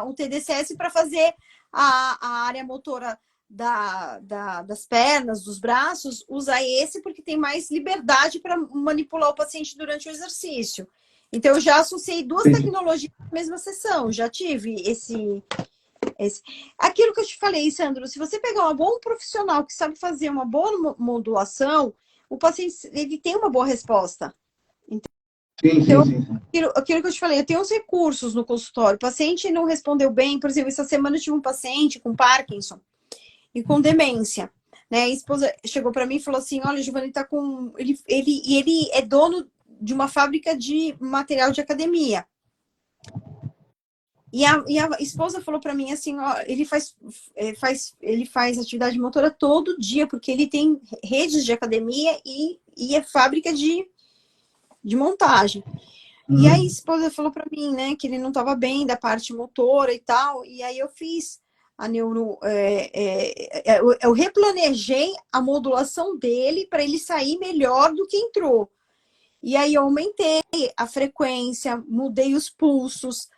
um TDCS para fazer a área motora das pernas, dos braços, usar esse porque tem mais liberdade para manipular o paciente durante o exercício. Então, eu já associei duas tecnologias na mesma sessão, já tive esse. Aquilo que eu te falei, Sandro, se você pegar um bom profissional que sabe fazer uma boa modulação, o paciente ele tem uma boa resposta. Então, aquilo que eu te falei, eu tenho uns recursos no consultório. O paciente não respondeu bem, por exemplo, essa semana eu tive um paciente com Parkinson e com demência, né? A esposa chegou para mim e falou assim: olha, Giovanni tá com. Ele é dono de uma fábrica de material de academia. E a esposa falou para mim assim: ó, ele faz atividade motora todo dia, porque ele tem redes de academia e é fábrica de montagem. E aí a esposa falou para mim, né, que ele não estava bem da parte motora e tal, e aí eu fiz a eu replanejei a modulação dele para ele sair melhor do que entrou. E aí eu aumentei a frequência, mudei os pulsos,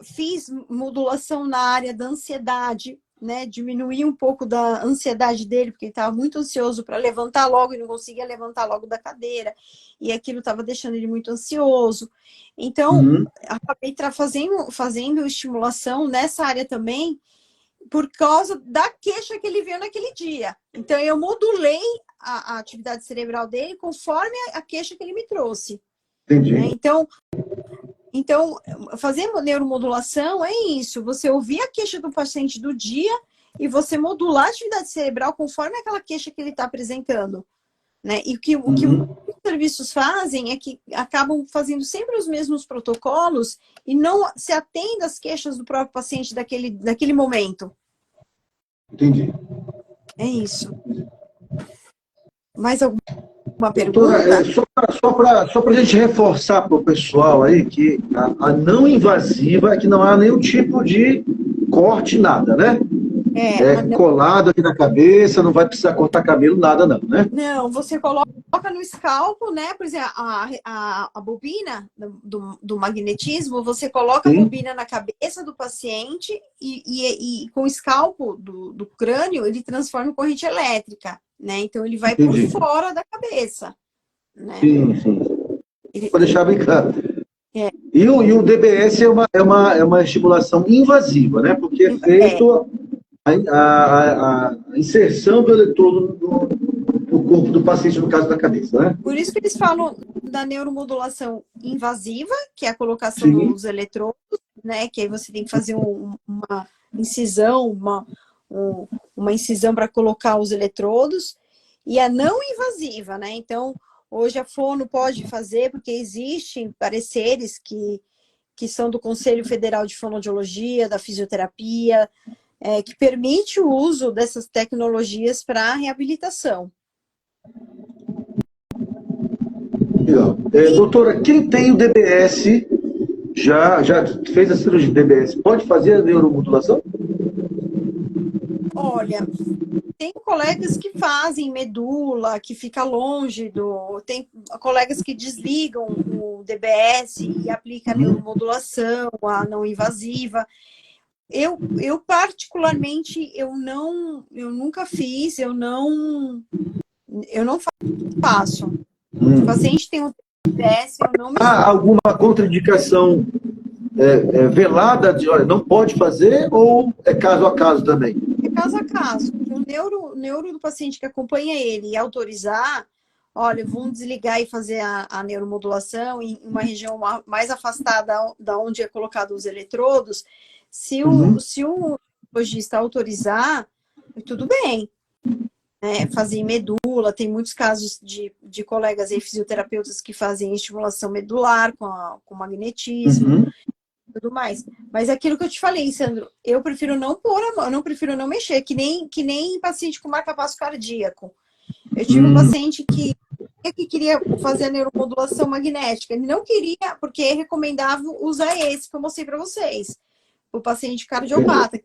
fiz modulação na área da ansiedade, né? Diminuí um pouco da ansiedade dele, porque ele estava muito ansioso para levantar logo e não conseguia levantar logo da cadeira. E aquilo estava deixando ele muito ansioso. Então, acabei fazendo estimulação nessa área também, por causa da queixa que ele viu naquele dia. Então, eu modulei a atividade cerebral dele conforme a queixa que ele me trouxe. Entendi. Né? Então, fazer neuromodulação é isso, você ouvir a queixa do paciente do dia e você modular a atividade cerebral conforme aquela queixa que ele está apresentando. Né? E o que os serviços fazem é que acabam fazendo sempre os mesmos protocolos e não se atendem às queixas do próprio paciente daquele momento. Entendi. É isso. Mais alguma Doutora, pergunta? só para a gente reforçar para o pessoal aí que a não invasiva é que não há nenhum tipo de corte, nada, né? Colado aqui na cabeça, não vai precisar cortar cabelo, nada não, né? Não, você coloca no escalpo, né? Por exemplo, a bobina do magnetismo, você coloca a bobina na cabeça do paciente e com o escalpo do crânio, ele transforma em corrente elétrica, né? Então, ele vai por fora da cabeça. Né? Sim. Vou deixar bem claro. E o DBS é uma estimulação invasiva, né? Porque é feito a inserção do eletrodo no corpo do paciente, no caso da cabeça, né? Por isso que eles falam da neuromodulação invasiva, que é a colocação dos eletrodos, né? Que aí você tem que fazer uma incisão, uma incisão para colocar os eletrodos, e a não invasiva, né? Então, hoje a fono pode fazer, porque existem pareceres que são do Conselho Federal de Fonoaudiologia, da fisioterapia, que permite o uso dessas tecnologias para reabilitação. Legal. Doutora, quem tem o DBS, já fez a cirurgia de DBS, pode fazer a neuromodulação? Olha, tem colegas que fazem medula, que fica longe tem colegas que desligam no DBS e aplica a neuromodulação, a não invasiva. Eu particularmente, eu nunca fiz, eu não faço. Se o paciente tem um DBS, eu não me... Há alguma contraindicação velada de, olha, não pode fazer, ou é caso a caso também? É caso a caso. O neuro do paciente que acompanha ele e autorizar, olha, vamos desligar e fazer a neuromodulação em uma região mais afastada da onde é colocado os eletrodos. Se o neurologista autorizar, tudo bem. Fazer em medula, tem muitos casos de colegas e fisioterapeutas que fazem estimulação medular com magnetismo. Tudo mais. Mas aquilo que eu te falei, Sandro, eu prefiro não pôr a mão, eu não prefiro não mexer, que nem paciente com marca-passo cardíaco. Eu tive um paciente que queria fazer a neuromodulação magnética. Ele não queria, porque é recomendável usar esse que eu mostrei para vocês. O paciente cardiopata,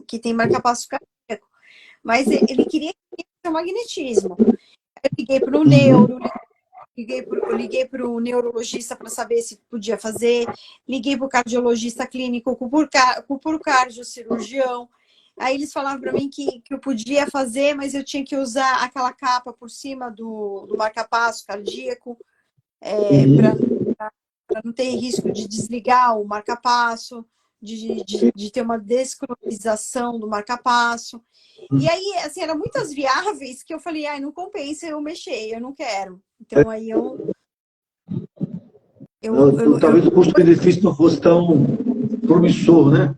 que tem marca-passo cardíaco. Mas ele queria o magnetismo. Eu liguei para o neuro, liguei para o neurologista para saber se podia fazer, liguei para o cardiologista clínico, para o cardiocirurgião. Aí eles falavam para mim que eu podia fazer, mas eu tinha que usar aquela capa por cima do marca-passo cardíaco, para não ter risco de desligar o marca-passo, de ter uma descronização do marca-passo. E aí, assim, eram muitas variáveis que eu falei, não compensa eu mexer, eu não quero. Então, aí talvez o custo-benefício não fosse tão promissor, né?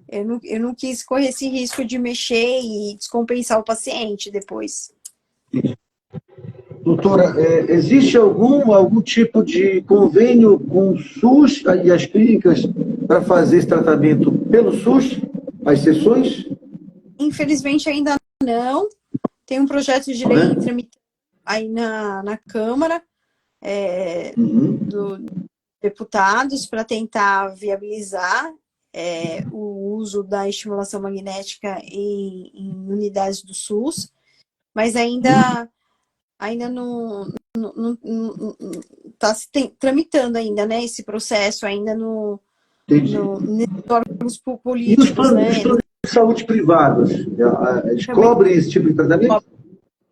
Eu não quis correr esse risco de mexer e descompensar o paciente depois. Doutora, existe algum tipo de convênio com o SUS e as clínicas para fazer esse tratamento pelo SUS, as sessões? Infelizmente, ainda não. Tem um projeto de lei tramitando aí na Câmara dos deputados para tentar viabilizar o uso da estimulação magnética em unidades do SUS, mas ainda não está se tramitando ainda, né, esse processo ainda nos órgãos políticos, e os planos de saúde privados, eles cobrem esse tipo de tratamento?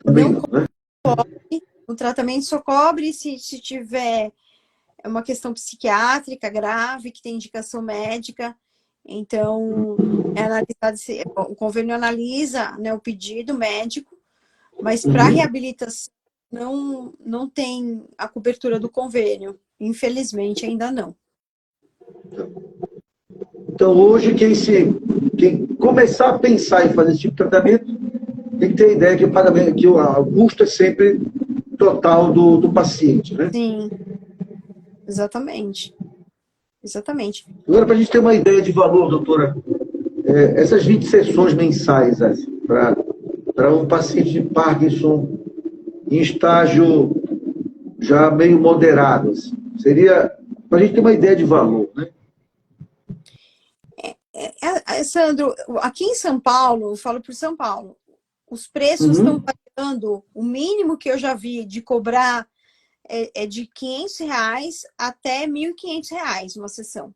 Também não, né? O tratamento só cobre se tiver uma questão psiquiátrica grave, que tem indicação médica. Então, o convênio analisa, né, o pedido médico, mas para reabilitação não tem a cobertura do convênio. Infelizmente, ainda não. Então, hoje, quem começar a pensar em fazer esse tipo de tratamento, tem que ter a ideia que o custo é sempre total do paciente, né? Sim, exatamente. Exatamente. Agora, para a gente ter uma ideia de valor, doutora, essas 20 sessões mensais assim, para um paciente de Parkinson em estágio já meio moderado, assim, seria para a gente ter uma ideia de valor, né? Sandro, aqui em São Paulo, eu falo por São Paulo, os preços estão variando, o mínimo que eu já vi de cobrar é de R$500 até R$1.500 uma sessão.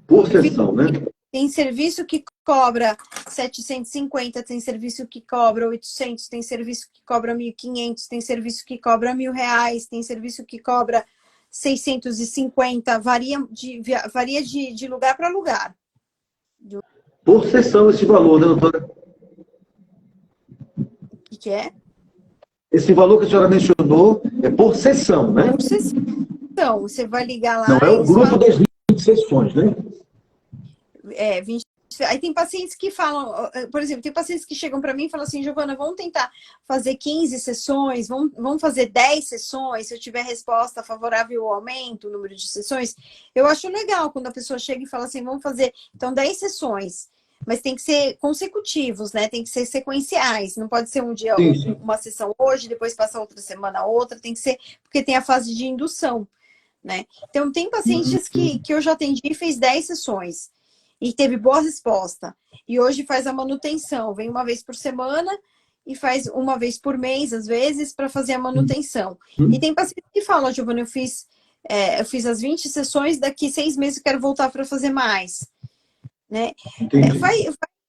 Por sessão, né? Tem serviço que cobra 750, tem serviço que cobra 800, tem serviço que cobra 1.500, tem serviço que cobra R$1.000, tem serviço que cobra 650, varia de lugar para lugar. Por sessão esse valor, né, doutora? O que é? Esse valor que a senhora mencionou é por sessão, né? Por sessão. Então, você vai ligar lá... Não é o grupo das 20 sessões, né? 20. Aí tem pacientes que falam, por exemplo, tem pacientes que chegam para mim e falam assim, Giovana, vamos tentar fazer 15 sessões, vamos fazer 10 sessões, se eu tiver resposta favorável ao aumento, o número de sessões. Eu acho legal quando a pessoa chega e fala assim, vamos fazer, então, 10 sessões, mas tem que ser consecutivos, né? Tem que ser sequenciais, não pode ser um dia uma sessão hoje, depois passa outra semana outra, tem que ser, porque tem a fase de indução, né? Então, tem pacientes que eu já atendi e fez 10 sessões, e teve boa resposta. E hoje faz a manutenção. Vem uma vez por semana e faz uma vez por mês, às vezes, para fazer a manutenção. E tem pacientes que falam, Giovanni, eu fiz as 20 sessões, daqui 6 meses eu quero voltar para fazer mais. Né?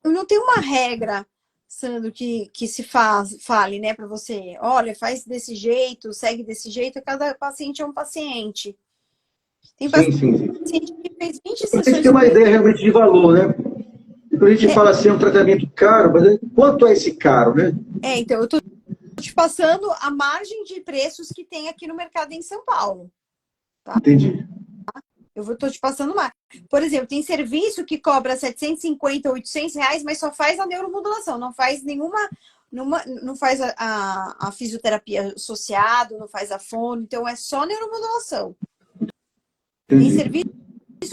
Não tem uma regra, Sandro, que se fale, né, para você, olha, faz desse jeito, segue desse jeito, cada paciente é um paciente. Tem paciente que fez 20 sessões. A gente tem uma ideia realmente de valor, né? Quando a gente fala assim, é um tratamento caro, mas quanto é esse caro, né? Então, eu estou te passando a margem de preços que tem aqui no mercado em São Paulo. Tá? Entendi. Eu estou te passando mais. Por exemplo, tem serviço que cobra 750, 800 reais, mas só faz a neuromodulação, não faz nenhuma, não faz a fisioterapia associado, não faz a fono, então é só neuromodulação. Tem serviço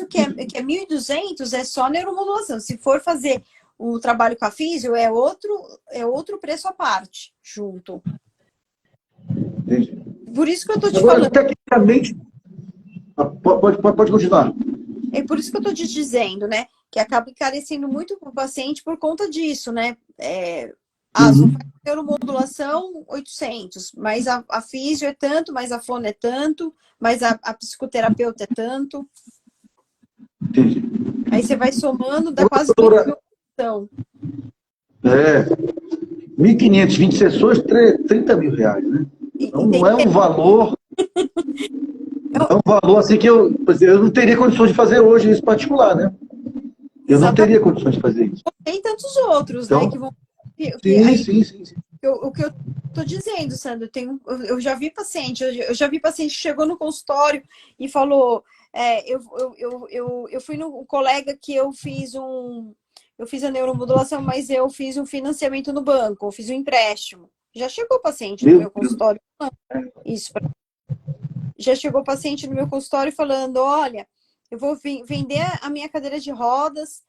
que é 1.200, é só neuromodulação. Se for fazer o trabalho com a físio, é outro preço à parte, junto. Entendi. Por isso que eu estou te Agora, falando. Tecnicamente, pode continuar. É por isso que eu estou te dizendo, né? Que acaba encarecendo muito para o paciente por conta disso, né? Só faz neuromodulação 800, mas a físio é tanto, mas a fono é tanto, mas a psicoterapeuta é tanto. Entendi. Aí você vai somando, dá quase 20 mil. Então. 1.500, 20 sessões, 30 mil reais, né? Então, não é um valor... É um valor assim que eu não teria condições de fazer hoje isso particular, né? Eu não teria condições de fazer isso. Tem tantos outros, então, né? Que vão... Sim. O que eu estou dizendo, Sandro, eu já vi paciente, eu já vi paciente que chegou no consultório e falou, eu fui no colega que eu fiz a neuromodulação, mas eu fiz um financiamento no banco, eu fiz um empréstimo. Já chegou paciente no meu consultório isso. Já chegou paciente no meu consultório falando, olha, eu vou vender a minha cadeira de rodas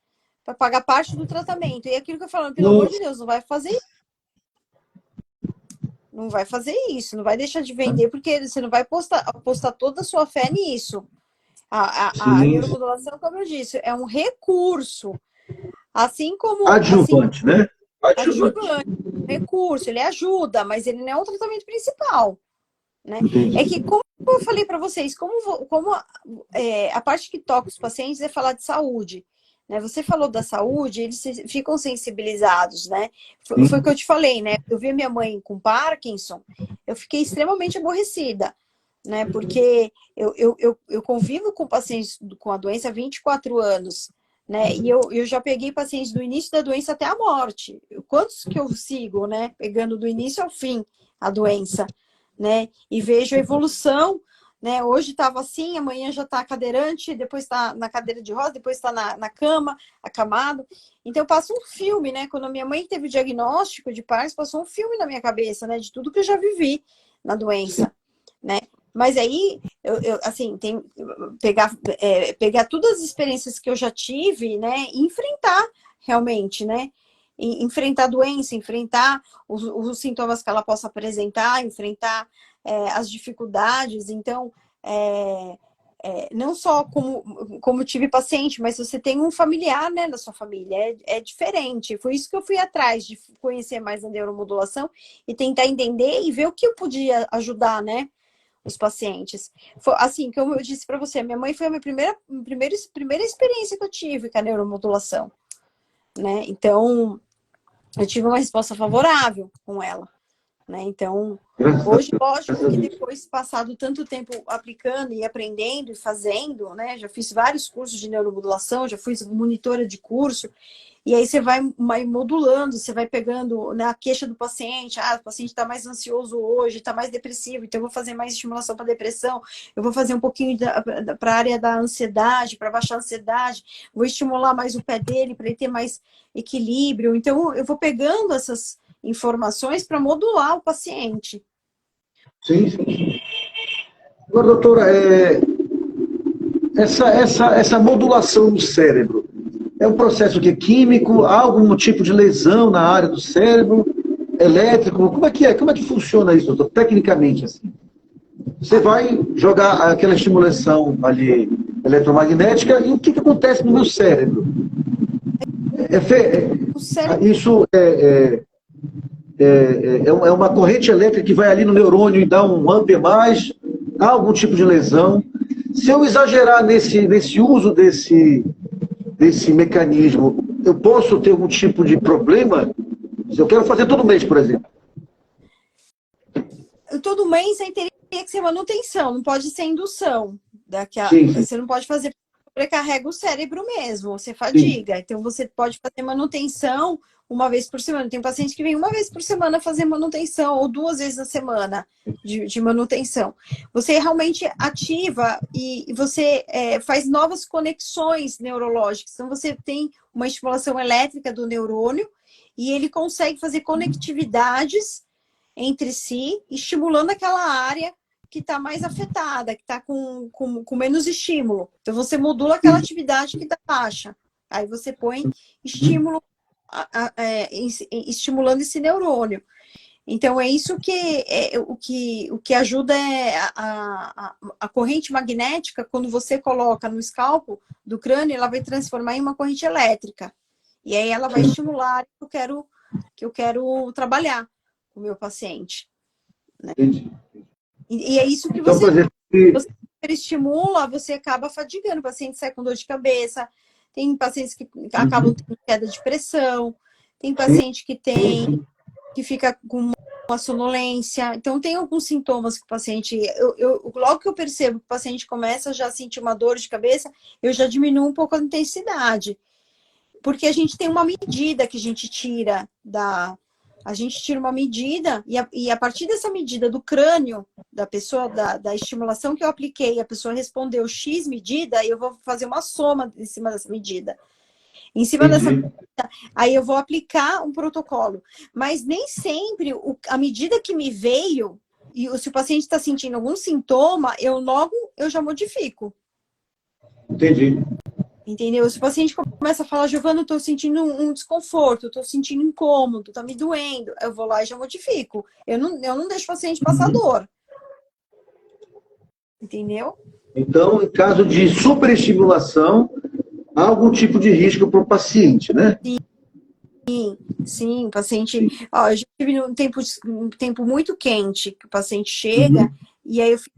para pagar parte do tratamento. E aquilo que eu falo, pelo amor de Deus, não vai fazer isso. Não vai fazer isso, não vai deixar de vender, porque você não vai apostar toda a sua fé nisso. A neuromodulação, como eu disse, é um recurso. Assim como... Adjuvante, né? Adjuvante. Recurso, ele ajuda, mas ele não é o tratamento principal. Né? É que, como eu falei para vocês, a parte que toca os pacientes é falar de saúde. Né? Você falou da saúde, eles ficam sensibilizados, né? Foi o que eu te falei, né? Eu vi minha mãe com Parkinson, eu fiquei extremamente aborrecida, né? Porque eu convivo com pacientes com a doença há 24 anos, né? E eu já peguei pacientes do início da doença até a morte. Quantos que eu sigo, né? Pegando do início ao fim a doença, né? E vejo a evolução, né? Hoje estava assim, amanhã já está cadeirante, depois está na cadeira de rodas, depois está na cama, acamado. Então passa um filme, né? Quando a minha mãe teve o diagnóstico de Parkinson, passou um filme na minha cabeça, né? De tudo que eu já vivi na doença, né? Mas aí, assim, pegar todas as experiências que eu já tive, né? E enfrentar realmente, né? Enfrentar a doença, enfrentar os sintomas que ela possa apresentar, enfrentar as dificuldades. Então, não só como tive paciente, mas você tem um familiar, né, na sua família, é diferente. Foi isso que eu fui atrás, de conhecer mais a neuromodulação e tentar entender e ver o que eu podia ajudar, né, os pacientes. Assim, como eu disse para você, minha mãe foi a minha primeira experiência que eu tive com a neuromodulação. Né? Então, eu tive uma resposta favorável com ela. Né? Então, hoje, lógico que depois, passado tanto tempo aplicando e aprendendo e fazendo, né? Já fiz vários cursos de neuromodulação, já fui monitora de curso, e aí você vai modulando, você vai pegando na queixa do paciente, o paciente está mais ansioso hoje, está mais depressivo, então eu vou fazer mais estimulação para depressão, eu vou fazer um pouquinho para a área da ansiedade, para baixar a ansiedade, vou estimular mais o pé dele, para ele ter mais equilíbrio. Então, eu vou pegando essas informações para modular o paciente. Sim. Agora, doutora, essa modulação do cérebro é um processo que é químico? Há algum tipo de lesão na área do cérebro? Elétrico? Como é que funciona isso, doutor? Tecnicamente, assim. Você vai jogar aquela estimulação ali eletromagnética e o que acontece no meu cérebro? O cérebro... Isso é uma corrente elétrica que vai ali no neurônio e dá um up a mais, há algum tipo de lesão. Se eu exagerar nesse uso desse mecanismo, eu posso ter algum tipo de problema? Se eu quero fazer todo mês, por exemplo. Todo mês aí teria que ser manutenção, não pode ser indução. Sim. Você não pode fazer, sobrecarrega o cérebro mesmo, você fadiga. Sim. Então você pode fazer manutenção uma vez por semana. Tem paciente que vem uma vez por semana fazer manutenção, ou 2 vezes na semana de manutenção. Você realmente ativa e você faz novas conexões neurológicas. Então você tem uma estimulação elétrica do neurônio e ele consegue fazer conectividades entre si, estimulando aquela área que está mais afetada, que está com menos estímulo. Então, você modula aquela atividade que está baixa. Aí você põe estímulo, estimulando esse neurônio. Então, é isso o que ajuda a corrente magnética, quando você coloca no escalpo do crânio, ela vai transformar em uma corrente elétrica. E aí ela vai estimular a área que eu quero trabalhar com o meu paciente. Né? E é isso que você estimula, você acaba fadigando. O paciente sai com dor de cabeça, tem pacientes que acabam tendo queda de pressão, tem paciente que fica com uma sonolência. Então, tem alguns sintomas que o paciente... logo que eu percebo que o paciente começa já a sentir uma dor de cabeça, eu já diminuo um pouco a intensidade. Porque a gente tem uma medida que a gente tira A gente tira uma medida e a partir dessa medida do crânio da pessoa, da estimulação que eu apliquei, a pessoa respondeu X medida, eu vou fazer uma soma em cima dessa medida. Em cima dessa medida, aí eu vou aplicar um protocolo. Mas nem sempre a medida que me veio, e se o paciente está sentindo algum sintoma, eu já modifico. Entendi. Entendeu? Se o paciente começa a falar, Giovana, eu tô sentindo um desconforto, eu tô sentindo incômodo, tá me doendo, eu vou lá e já modifico. Eu não deixo o paciente passar dor. Entendeu? Então, em caso de superestimulação, há algum tipo de risco para o paciente, né? Sim, o paciente... Ó, eu já tive um tempo muito quente, que o paciente chega, e aí eu fico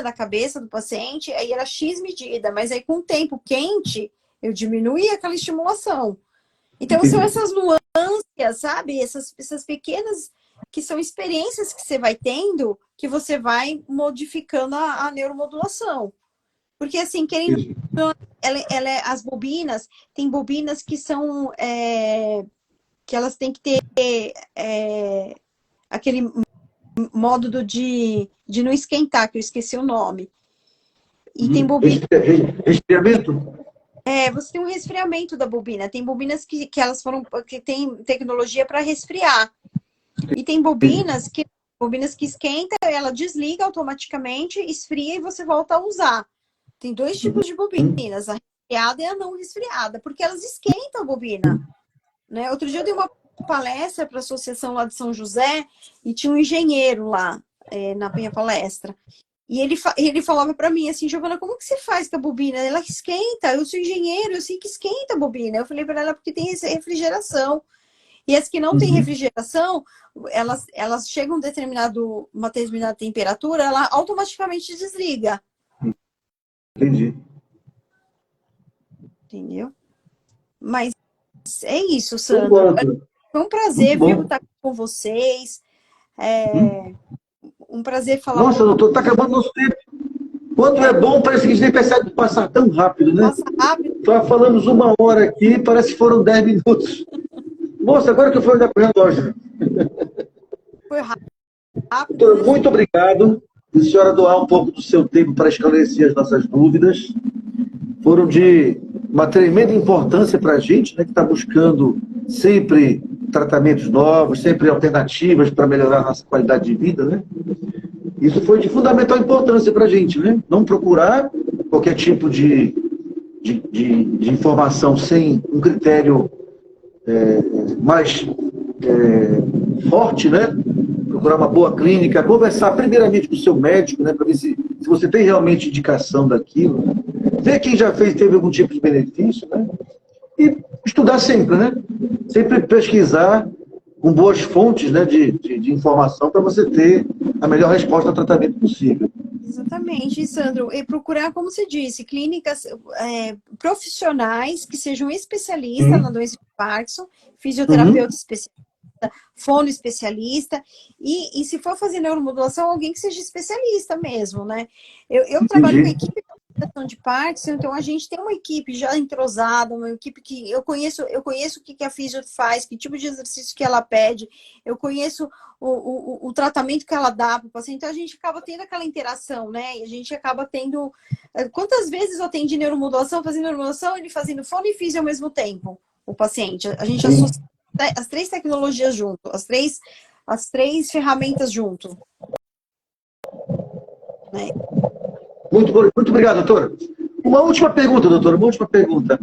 na cabeça do paciente, aí era X medida, mas aí com o tempo quente, eu diminuí aquela estimulação. Então, são essas nuances, sabe? Essas pequenas, que são experiências que você vai tendo, que você vai modificando a neuromodulação. Porque, assim, querendo... as bobinas, tem bobinas que são... que elas têm que ter aquele modo de não esquentar, que eu esqueci o nome. E tem bobina... Resfriamento? Você tem um resfriamento da bobina. Tem bobinas que tem tecnologia para resfriar. E tem bobinas que esquenta, ela desliga automaticamente, esfria e você volta a usar. Tem 2 tipos de bobinas, a resfriada e a não resfriada, porque elas esquentam a bobina. Né? Outro dia eu dei uma palestra para a associação lá de São José e tinha um engenheiro lá na minha palestra. E ele falava para mim assim, Giovana, como que você faz com a bobina? Ela esquenta, eu sou engenheiro, eu sei que esquenta a bobina. Eu falei para ela, porque tem refrigeração. E as que não têm refrigeração, elas chegam a uma determinada temperatura, ela automaticamente desliga. Entendi. Entendeu? Mas é isso, Sandro. Foi um prazer, viu, estar com vocês. Um prazer falar. Nossa, doutor, está acabando nosso tempo. Quando é bom, parece que a gente nem percebe passar tão rápido, né? Passa rápido. Falamos 1 hora aqui, parece que foram 10 minutos. Moça, agora que eu fui olhar para o relógio. Foi rápido. Doutora, muito obrigado. A senhora doar um pouco do seu tempo para esclarecer as nossas dúvidas. Foram de uma tremenda importância para a gente, né, que está buscando sempre tratamentos novos, sempre alternativas para melhorar a nossa qualidade de vida, né? Isso foi de fundamental importância para a gente, né? Não procurar qualquer tipo de informação sem um critério mais forte, né? Procurar uma boa clínica, conversar primeiramente com o seu médico, né? Para ver se você tem realmente indicação daquilo, né? Ver quem já teve algum tipo de benefício, né? E estudar sempre, né? Sempre pesquisar com boas fontes, né, de informação para você ter a melhor resposta ao tratamento possível. Exatamente, Sandro. E procurar, como você disse, clínicas profissionais que sejam especialistas na doença de Parkinson, fisioterapeuta especialista, fono especialista, e se for fazer neuromodulação, alguém que seja especialista mesmo, né? Eu trabalho com a equipe de recuperação de Parkinson, então a gente tem uma equipe já entrosada, uma equipe que eu conheço o que a fisio faz, que tipo de exercício que ela pede, eu conheço o tratamento que ela dá para o paciente, então a gente acaba tendo aquela interação, né? E a gente acaba tendo... Quantas vezes eu atendi neuromodulação, fazendo neuromodulação, ele fazendo fono e fisio ao mesmo tempo, o paciente. A gente associa as 3 tecnologias junto, as três ferramentas junto. Né? Muito obrigado, doutora. Uma última pergunta, doutora, uma última pergunta.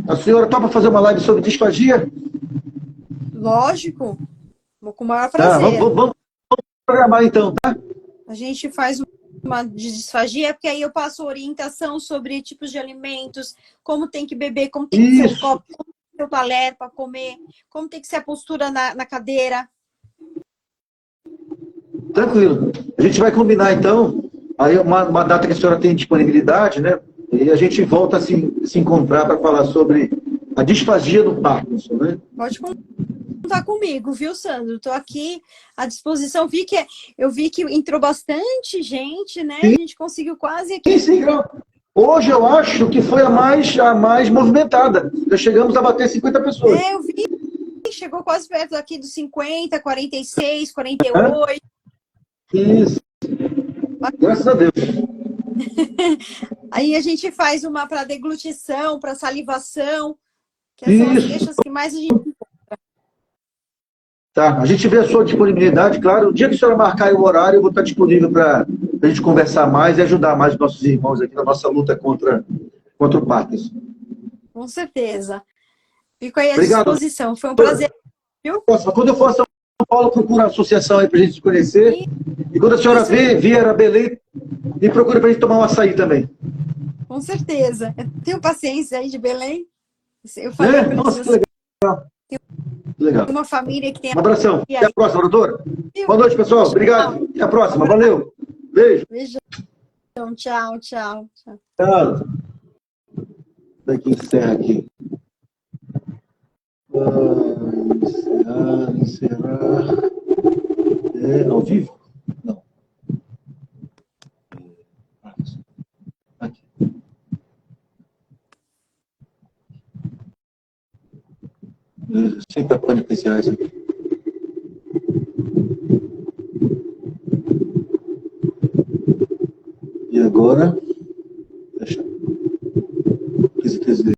A senhora topa fazer uma live sobre disfagia? Lógico, com o maior prazer. Vamos programar então, tá? A gente faz uma de disfagia, porque aí eu passo orientação sobre tipos de alimentos, como tem que beber, como tem que ser o copo, como tem que ser o talher para comer, como tem que ser a postura na cadeira. Tranquilo. A gente vai combinar então, aí uma data que a senhora tem disponibilidade, né? E a gente volta a se encontrar para falar sobre a disfagia do Parkinson, né? Pode contar comigo, viu, Sandro? Estou aqui à disposição. Eu vi que entrou bastante gente, né? Sim. A gente conseguiu quase aqui. Sim. Hoje eu acho que foi a mais movimentada. Já chegamos a bater 50 pessoas. Eu vi. Chegou quase perto aqui dos 50, 46, 48. Isso. Graças a Deus. Aí a gente faz uma para deglutição, para salivação, que são as queixas que mais a gente encontra. Tá, a gente vê a sua disponibilidade, claro. O dia que a senhora marcar o horário, eu vou estar disponível para a gente conversar mais e ajudar mais os nossos irmãos aqui na nossa luta contra o Parkinson. Com certeza. Fico aí à Obrigado. disposição. Foi um prazer. Viu? Quando eu for a São Paulo, procura a associação aí para a gente se conhecer. E quando a senhora vier a Belém, me procura para a gente tomar um açaí também. Com certeza. Eu tenho paciência aí de Belém. Eu falei Nossa, que legal. Legal. Uma família que tem... Um abração. Até a próxima, doutora. Boa noite, pessoal. Obrigado. Até a próxima. Valeu. Beijo. Beijão. Tchau. Tchau. Daqui encerra aqui. Encerrar. Ao vivo? Não. Aqui. Sem tapando especiais aqui. E agora? Deixa.